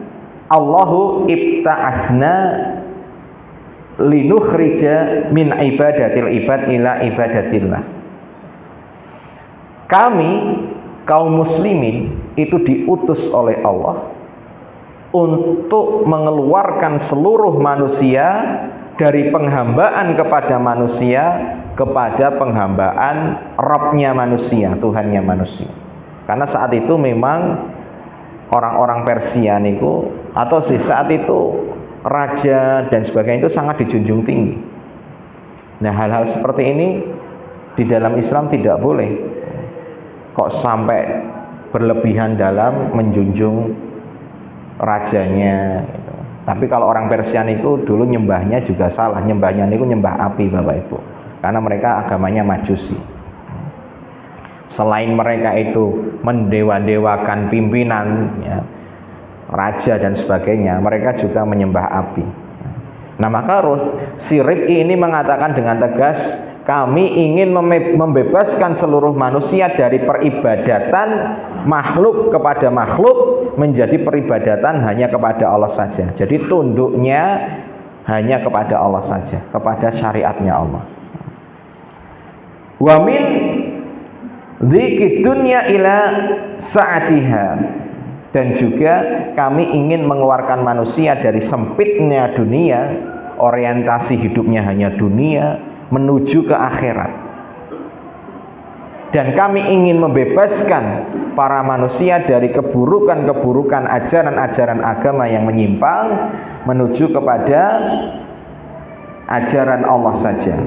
Allahu ibta'asna linukhrija min ibadatil ibad ila ibadatillah. Kami kaum muslimin itu diutus oleh Allah untuk mengeluarkan seluruh manusia dari penghambaan kepada manusia kepada penghambaan Rabbnya manusia, Tuhannya manusia. Karena saat itu memang orang-orang Persia niku, atau saat itu raja dan sebagainya itu sangat dijunjung tinggi. Nah, hal-hal seperti ini di dalam Islam tidak boleh. Kok sampai berlebihan dalam menjunjung rajanya gitu. Tapi kalau orang Persia itu dulu nyembahnya juga salah, nyembahnya itu nyembah api Bapak Ibu, karena mereka agamanya Majusi. Selain mereka itu mendewa-dewakan pimpinan ya, raja dan sebagainya, mereka juga menyembah api. Nah, maka si Rib'i ini mengatakan dengan tegas, kami ingin membebaskan seluruh manusia dari peribadatan makhluk kepada makhluk menjadi peribadatan hanya kepada Allah saja. Jadi tunduknya hanya kepada Allah saja, kepada syariatnya Allah. Wa min dzikid dunya ila sa'atiha, dan juga kami ingin mengeluarkan manusia dari sempitnya dunia, orientasi hidupnya hanya dunia, menuju ke akhirat. Dan kami ingin membebaskan para manusia dari keburukan-keburukan ajaran-ajaran agama yang menyimpang menuju kepada ajaran Allah saja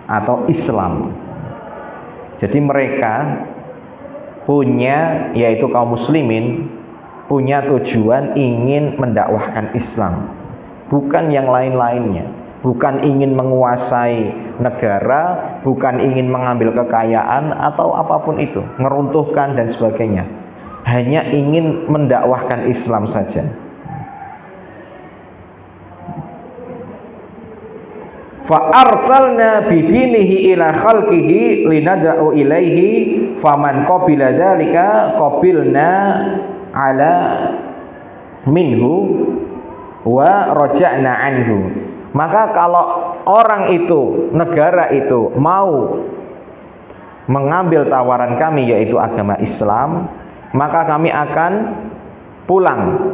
atau Islam. Jadi mereka punya, yaitu kaum muslimin, punya tujuan ingin mendakwahkan Islam, bukan yang lain-lainnya. Bukan ingin menguasai negara, bukan ingin mengambil kekayaan atau apapun itu, ngeruntuhkan dan sebagainya. hanya ingin mendakwahkan Islam saja. Fa arsalna bidinihi ila khalqihi linad'u ilaihi faman qabila dzalika qabilna ala minhu wa raja'na anhu. Maka kalau orang itu, negara itu mau mengambil tawaran kami yaitu agama Islam, maka kami akan pulang,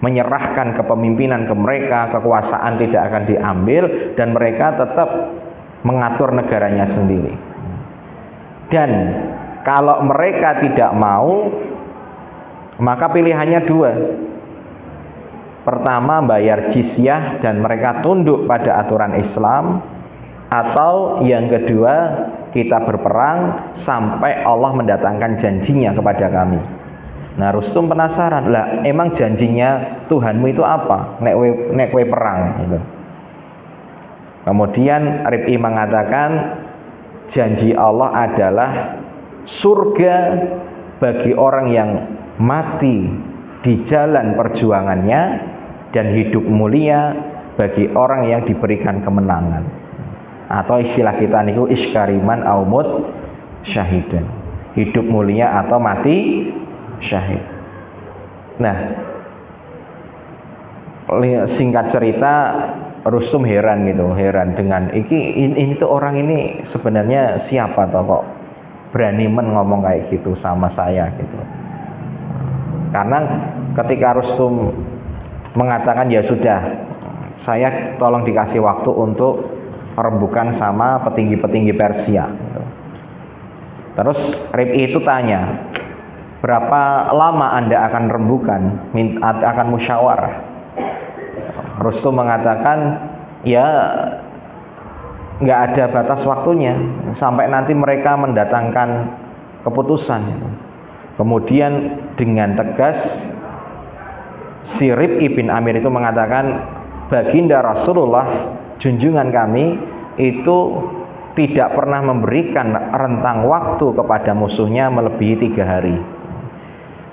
menyerahkan kepemimpinan ke mereka, kekuasaan tidak akan diambil, dan mereka tetap mengatur negaranya sendiri. Dan kalau mereka tidak mau, maka pilihannya dua. Pertama, bayar jizyah dan mereka tunduk pada aturan Islam, atau yang kedua, kita berperang sampai Allah mendatangkan janjinya kepada kami. Nah, Rustum penasaran, lah emang janjinya Tuhanmu itu apa? Nek kowe perang gitu. Kemudian Rib'i mengatakan janji Allah adalah surga bagi orang yang mati di jalan perjuangannya dan hidup mulia bagi orang yang diberikan kemenangan. Atau istilah kita niku iskariman aumut syahidan, hidup mulia atau mati syahid. Nah, singkat cerita, Rustum heran dengan ini tuh orang ini sebenarnya siapa toh kok berani ngomong kayak gitu sama saya gitu. Karena ketika Rustum mengatakan ya sudah, saya tolong dikasih waktu untuk rembukan sama petinggi-petinggi Persia gitu. Terus Rib'i itu tanya, berapa lama Anda akan rembukan, akan musyawarah? Rustum mengatakan, ya nggak ada batas waktunya, sampai nanti mereka mendatangkan keputusan. Kemudian dengan tegas si Rib'i bin Amir itu mengatakan, baginda Rasulullah junjungan kami itu tidak pernah memberikan rentang waktu kepada musuhnya melebihi 3 hari.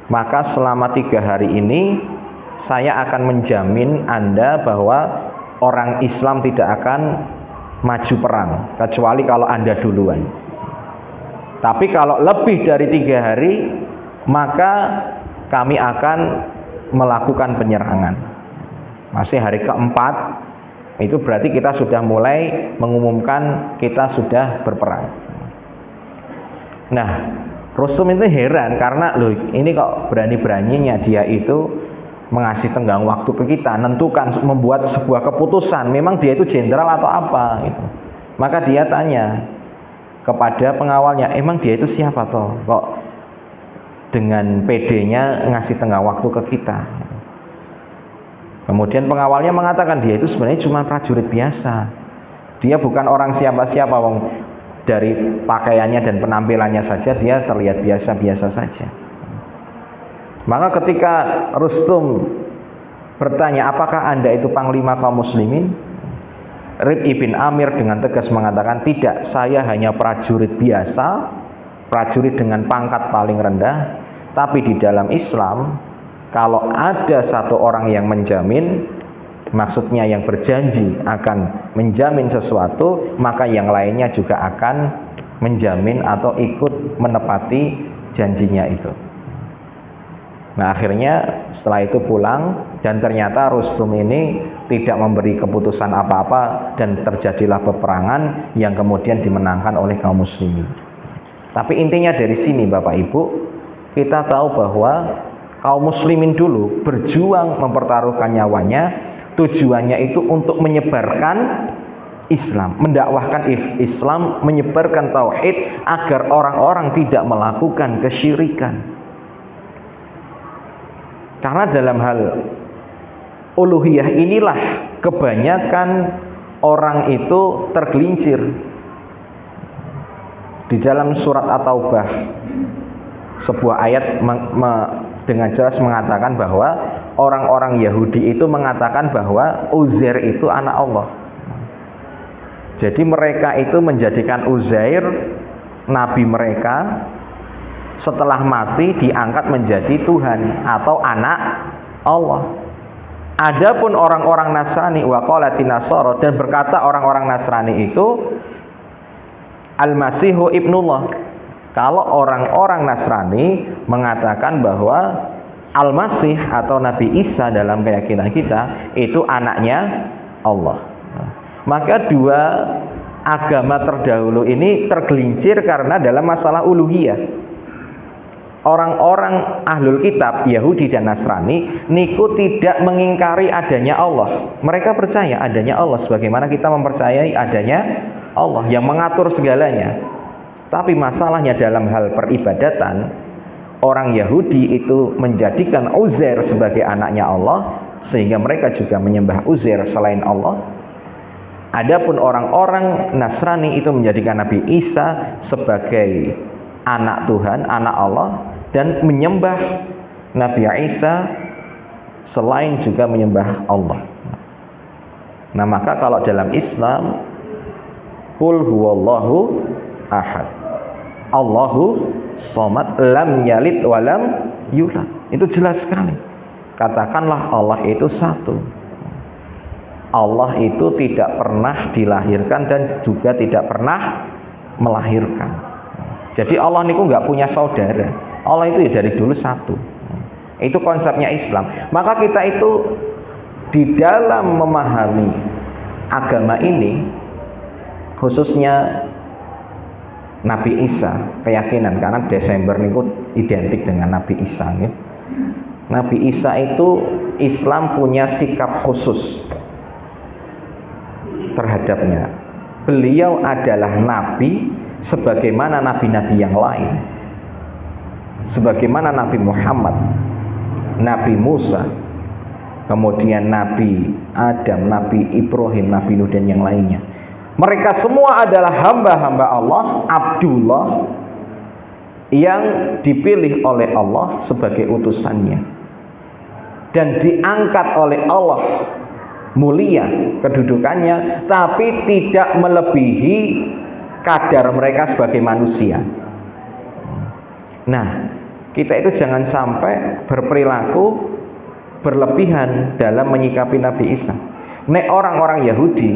Maka selama 3 hari ini saya akan menjamin Anda bahwa orang Islam tidak akan maju perang kecuali kalau Anda duluan. Tapi kalau lebih dari 3 hari, maka kami akan melakukan penyerangan. Masih hari keempat, itu berarti kita sudah mulai mengumumkan kita sudah berperang. Nah, Rustum itu heran karena loh, ini kok berani-beraninya dia itu mengasih tenggang waktu ke kita, nentukan, membuat sebuah keputusan. Memang dia itu jenderal atau apa gitu. Maka dia tanya kepada pengawalnya, emang dia itu siapa toh kok dengan PD-nya ngasih tenggang waktu ke kita. Kemudian pengawalnya mengatakan dia itu sebenarnya cuma prajurit biasa. Dia bukan orang siapa-siapa, wong dari pakaiannya dan penampilannya saja dia terlihat biasa-biasa saja. Maka ketika Rustum bertanya, apakah Anda itu panglima kaum muslimin? Rib'i bin Amir dengan tegas mengatakan, tidak, saya hanya prajurit biasa, prajurit dengan pangkat paling rendah. Tapi di dalam Islam, kalau ada satu orang yang menjamin, maksudnya yang berjanji akan menjamin sesuatu, maka yang lainnya juga akan menjamin atau ikut menepati janjinya itu. Nah, akhirnya setelah itu pulang, dan ternyata Rustum ini tidak memberi keputusan apa-apa, dan terjadilah peperangan yang kemudian dimenangkan oleh kaum muslimin. Tapi intinya dari sini Bapak Ibu, kita tahu bahwa kaum muslimin dulu berjuang mempertaruhkan nyawanya, tujuannya itu untuk menyebarkan Islam, mendakwahkan Islam, menyebarkan tauhid agar orang-orang tidak melakukan kesyirikan. Karena dalam hal uluhiyah inilah kebanyakan orang itu tergelincir. Di dalam surat At-Taubah, sebuah ayat dengan jelas mengatakan bahwa orang-orang Yahudi itu mengatakan bahwa Uzair itu anak Allah. Jadi mereka itu menjadikan Uzair nabi mereka setelah mati diangkat menjadi Tuhan atau anak Allah. Adapun orang-orang Nasrani wa qalatin Nasara, dan berkata orang-orang Nasrani itu Al-Masihu ibnullah. Kalau orang-orang Nasrani mengatakan bahwa Al-Masih atau Nabi Isa dalam keyakinan kita itu anaknya Allah. Maka dua agama terdahulu ini tergelincir karena dalam masalah uluhiyah. Orang-orang ahlul kitab Yahudi dan Nasrani niku tidak mengingkari adanya Allah. Mereka percaya adanya Allah sebagaimana kita mempercayai adanya Allah yang mengatur segalanya. Tapi masalahnya dalam hal peribadatan, orang Yahudi itu menjadikan Uzair sebagai anaknya Allah, sehingga mereka juga menyembah Uzair selain Allah. Adapun orang-orang Nasrani itu menjadikan Nabi Isa sebagai anak Tuhan, anak Allah, dan menyembah Nabi Isa selain juga menyembah Allah. Nah, maka kalau dalam Islam, qul huwallahu ahad, Allahu somad, lam yalid walam yulad. Itu jelas sekali. Katakanlah Allah itu satu. Allah itu tidak pernah dilahirkan dan juga tidak pernah melahirkan. Jadi Allah niku nggak punya saudara. Allah itu ya dari dulu satu. Itu konsepnya Islam. Maka kita itu di dalam memahami agama ini, khususnya Nabi Isa, keyakinan, karena Desember niku identik dengan Nabi Isa gitu. Nabi Isa itu Islam punya sikap khusus terhadapnya. Beliau adalah nabi sebagaimana nabi-nabi yang lain. Sebagaimana Nabi Muhammad, Nabi Musa, kemudian Nabi Adam, Nabi Ibrahim, Nabi Nuh dan yang lainnya. Mereka semua adalah hamba-hamba Allah, Abdullah, yang dipilih oleh Allah sebagai utusannya dan diangkat oleh Allah, mulia kedudukannya, tapi tidak melebihi kadar mereka sebagai manusia. Nah, kita itu jangan sampai berperilaku berlebihan dalam menyikapi Nabi Isa. Nek orang-orang Yahudi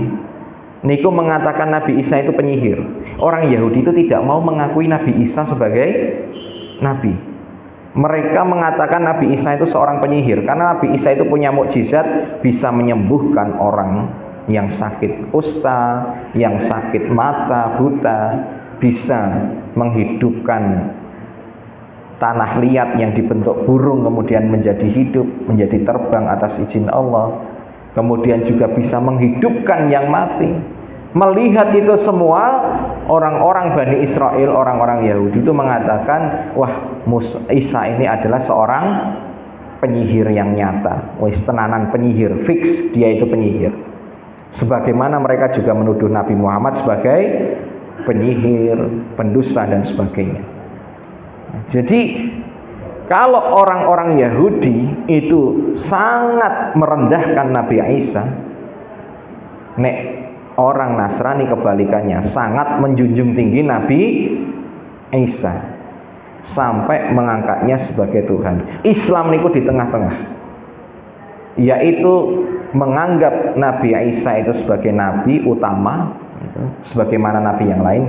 niku mengatakan Nabi Isa itu penyihir. Orang Yahudi itu tidak mau mengakui Nabi Isa sebagai nabi. Mereka mengatakan Nabi Isa itu seorang penyihir karena Nabi Isa itu punya mukjizat, bisa menyembuhkan orang yang sakit kusta, yang sakit mata, buta, bisa menghidupkan tanah liat yang dibentuk burung kemudian menjadi hidup, menjadi terbang atas izin Allah. Kemudian juga bisa menghidupkan yang mati. Melihat itu semua, orang-orang Bani Israel, orang-orang Yahudi itu mengatakan, wah, Isa ini adalah seorang penyihir yang nyata. Wis tenanan penyihir, fix dia itu penyihir. Sebagaimana mereka juga menuduh Nabi Muhammad sebagai penyihir, pendusta dan sebagainya. Jadi kalau orang-orang Yahudi itu sangat merendahkan Nabi Isa, nek orang Nasrani kebalikannya sangat menjunjung tinggi Nabi Isa sampai mengangkatnya sebagai Tuhan. Islam niku di tengah-tengah, yaitu menganggap Nabi Isa itu sebagai nabi utama, sebagaimana nabi yang lain,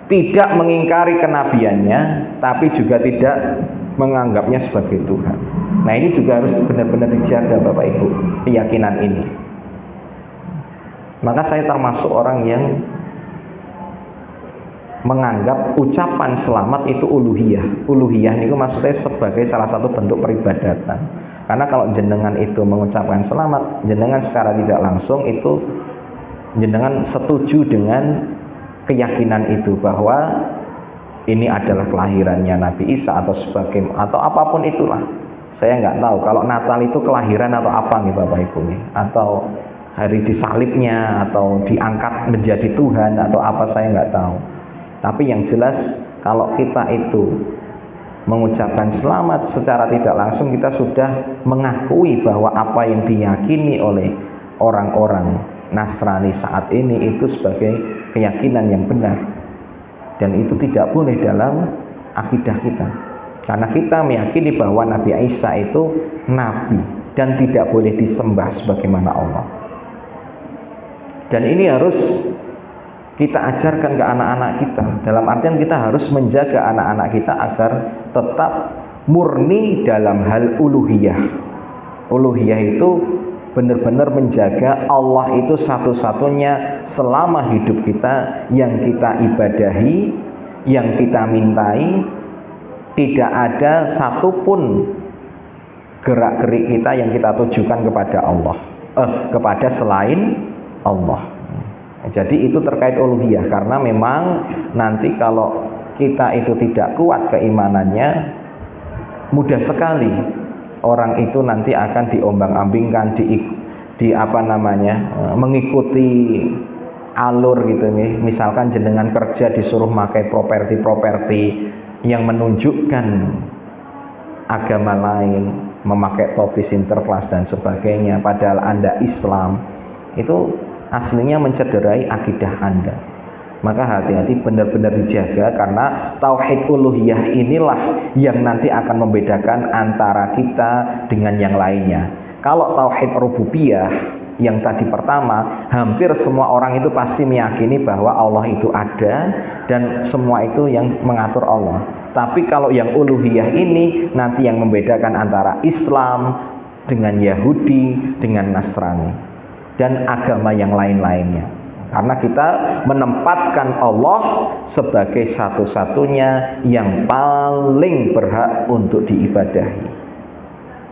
tidak mengingkari kenabiannya, tapi juga tidak menganggapnya sebagai Tuhan. Nah, ini juga harus benar-benar dijaga Bapak Ibu, keyakinan ini. Maka saya termasuk orang yang menganggap ucapan selamat itu uluhiyah. Uluhiyah itu maksudnya sebagai salah satu bentuk peribadatan. Karena kalau jenengan itu mengucapkan selamat, jenengan secara tidak langsung itu jenengan setuju dengan keyakinan itu bahwa ini adalah kelahirannya Nabi Isa atau atau apapun itulah. Saya nggak tahu kalau Natal itu kelahiran atau apa nih Bapak Ibu nih, atau hari disalibnya atau diangkat menjadi Tuhan atau apa, saya nggak tahu. Tapi yang jelas kalau kita itu mengucapkan selamat secara tidak langsung, kita sudah mengakui bahwa apa yang diyakini oleh orang-orang Nasrani saat ini itu sebagai keyakinan yang benar, dan itu tidak boleh dalam akidah kita. Karena kita meyakini bahwa Nabi Isa itu nabi dan tidak boleh disembah sebagaimana Allah. Dan ini harus kita ajarkan ke anak-anak kita. Dalam artian kita harus menjaga anak-anak kita agar tetap murni dalam hal uluhiyah. Uluhiyah itu benar-benar menjaga Allah itu satu-satunya selama hidup kita, yang kita ibadahi, yang kita mintai. Tidak ada satupun gerak-gerik kita yang kita tujukan kepada Allah, kepada selain Allah. Jadi itu terkait uluhiyah, karena memang nanti kalau kita itu tidak kuat keimanannya, mudah sekali orang itu nanti akan diombang-ambingkan, mengikuti alur gitu nih. Misalkan jenengan kerja disuruh pakai properti yang menunjukkan agama lain, memakai topi sinterklas dan sebagainya, padahal Anda Islam, itu aslinya mencederai akidah Anda. Maka hati-hati, benar-benar dijaga, karena tauhid uluhiyah inilah yang nanti akan membedakan antara kita dengan yang lainnya. Kalau tauhid rububiyah yang tadi pertama, hampir semua orang itu pasti meyakini bahwa Allah itu ada dan semua itu yang mengatur Allah. Tapi kalau yang uluhiyah ini nanti yang membedakan antara Islam dengan Yahudi dengan Nasrani dan agama yang lain-lainnya. Karena kita menempatkan Allah sebagai satu-satunya yang paling berhak untuk diibadahi.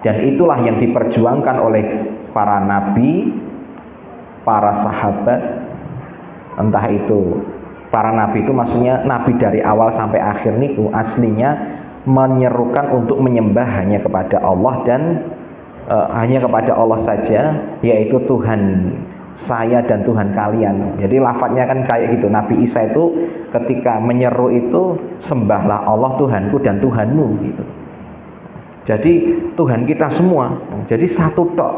Dan itulah yang diperjuangkan oleh para nabi, para sahabat. Entah itu para nabi itu maksudnya nabi dari awal sampai akhir niku aslinya menyerukan untuk menyembah hanya kepada Allah dan hanya kepada Allah saja, yaitu Tuhan saya dan Tuhan kalian. Jadi lafadznya kan kayak gitu. Nabi Isa itu ketika menyeru itu, sembahlah Allah Tuhanku dan Tuhanmu gitu. Jadi Tuhan kita semua. Jadi satu tok,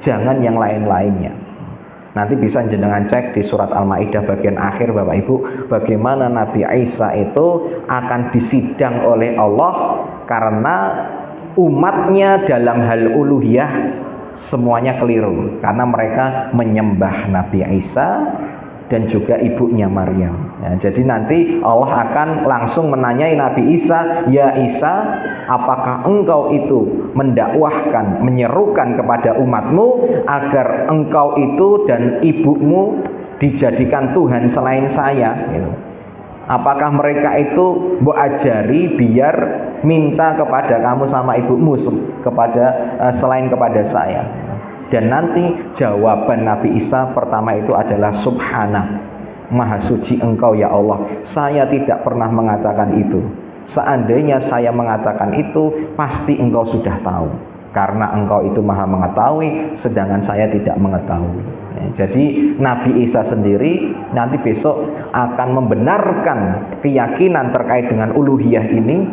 jangan yang lain-lainnya. Nanti bisa jenengan cek di surat Al-Maidah bagian akhir Bapak Ibu, bagaimana Nabi Isa itu akan disidang oleh Allah karena umatnya dalam hal uluhiyah semuanya keliru, karena mereka menyembah Nabi Isa dan juga ibunya Maryam. Ya, jadi nanti Allah akan langsung menanyai Nabi Isa, ya Isa, apakah engkau itu mendakwahkan, menyerukan kepada umatmu agar engkau itu dan ibumu dijadikan Tuhan selain saya? Gitu. Apakah mereka itu mbok ajari biar minta kepada kamu sama ibumu kepada selain kepada saya? Dan nanti jawaban Nabi Isa pertama itu adalah Subhanak, Maha suci engkau ya Allah, saya tidak pernah mengatakan itu. Seandainya saya mengatakan itu, pasti engkau sudah tahu, karena engkau itu maha mengetahui, sedangkan saya tidak mengetahui. Jadi Nabi Isa sendiri nanti besok akan membenarkan keyakinan terkait dengan uluhiyah ini.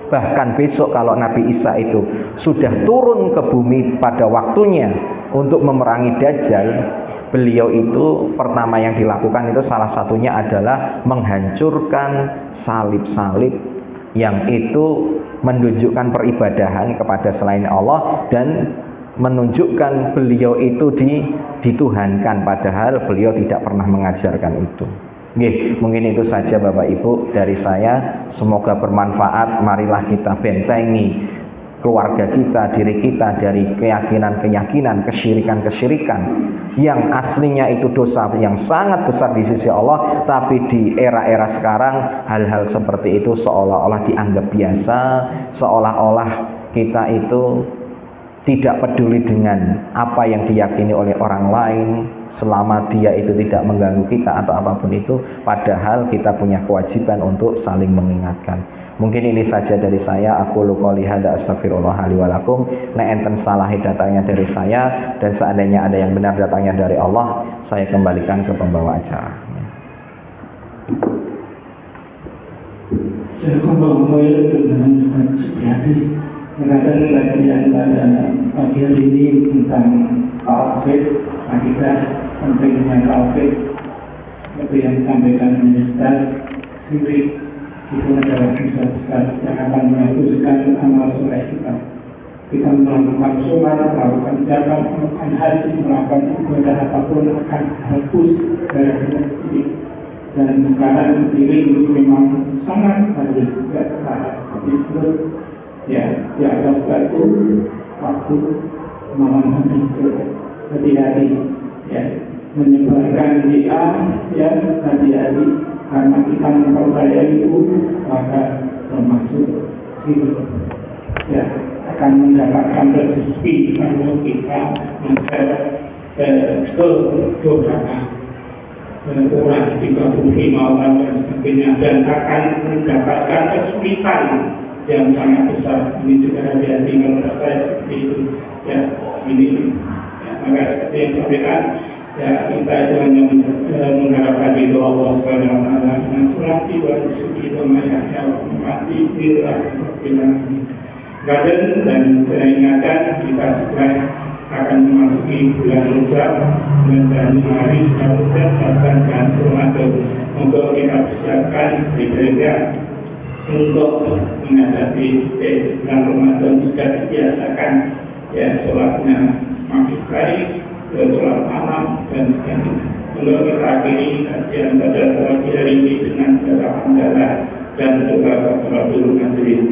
Bahkan besok kalau Nabi Isa itu sudah turun ke bumi pada waktunya untuk memerangi Dajjal, beliau itu pertama yang dilakukan itu salah satunya adalah menghancurkan salib-salib yang itu menunjukkan peribadahan kepada selain Allah dan menunjukkan beliau itu dituhankan, padahal beliau tidak pernah mengajarkan itu. Nggih, mungkin itu saja Bapak Ibu dari saya. Semoga bermanfaat. Marilah kita bentengi keluarga kita, diri kita dari keyakinan-keyakinan, kesyirikan-kesyirikan yang aslinya itu dosa yang sangat besar di sisi Allah, tapi di era-era sekarang hal-hal seperti itu seolah-olah dianggap biasa, seolah-olah kita itu tidak peduli dengan apa yang diyakini oleh orang lain selama dia itu tidak mengganggu kita atau apapun itu, padahal kita punya kewajiban untuk saling mengingatkan. Mungkin ini saja dari saya. Aku qouli hadza astaghfirullah li wa lakum. Nek enten salah datangnya dari saya, dan seandainya ada yang benar datangnya dari Allah, saya kembalikan ke pembawa acara. Jazakumullah khairan dengan Ustaz Supriyadi. Mengadakan kajian pada pagi hari ini tentang tauhid, akidah, pentingnya tauhid seperti yang disampaikan oleh Ustaz, syirik, itu adalah dosa besar yang akan menghapuskan amal soleh kita. Kita melakukan sholat, melakukan zakat, melakukan haji, melakukan ibadah apapun akan hapus gara-gara sirik. Dan sekarang sirik itu memang sangat harus kita disebut ya di atas batu waktu malam hari. Hati-hati ya, menyebarkan doa ya, hati-hati karena kita mempercayai itu maka termasuk sirik ya, akan mendapatkan rezeki kalau kita menshare ke beberapa orang, 35 orang dan sebagainya, dan akan mendapatkan kesulitan yang sangat besar. Ini juga hati-hati kalau percaya seperti itu ya. Ini ya, maka seperti yang sampaikan ya, kita itu hanya mengharapkan itu Allah Subhanahu wa taala. Nasurati wa nusuki wa mayahya wa mamati billahi dan saya ingatkan kita segera akan memasuki bulan Rajab, bulan Januari sudah Rajab, Syaban dan Ramadan. Untuk kita persiapkan setidaknya untuk menghadapi bulan Ramadan, sudah dibiasakan ya sholatnya semakin baik, sholat malam dan sebagainya. Untuk kita akhiri kajian pada pagi hari ini dengan baca hamdalah dan doa kafaratul majelis.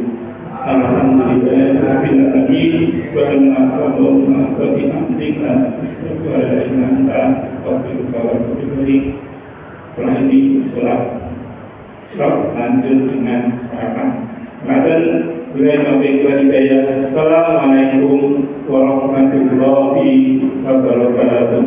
Alhamdulillahirabbil alamin, subhanakallahumma wa bihamdika, asyhadu an la ilaha illa anta, astaghfiruka wa atubu ilaik. Setelah ini sholat lanjut dengan sarapan. Assalamualaikum warahmatullahi wabarakatuh.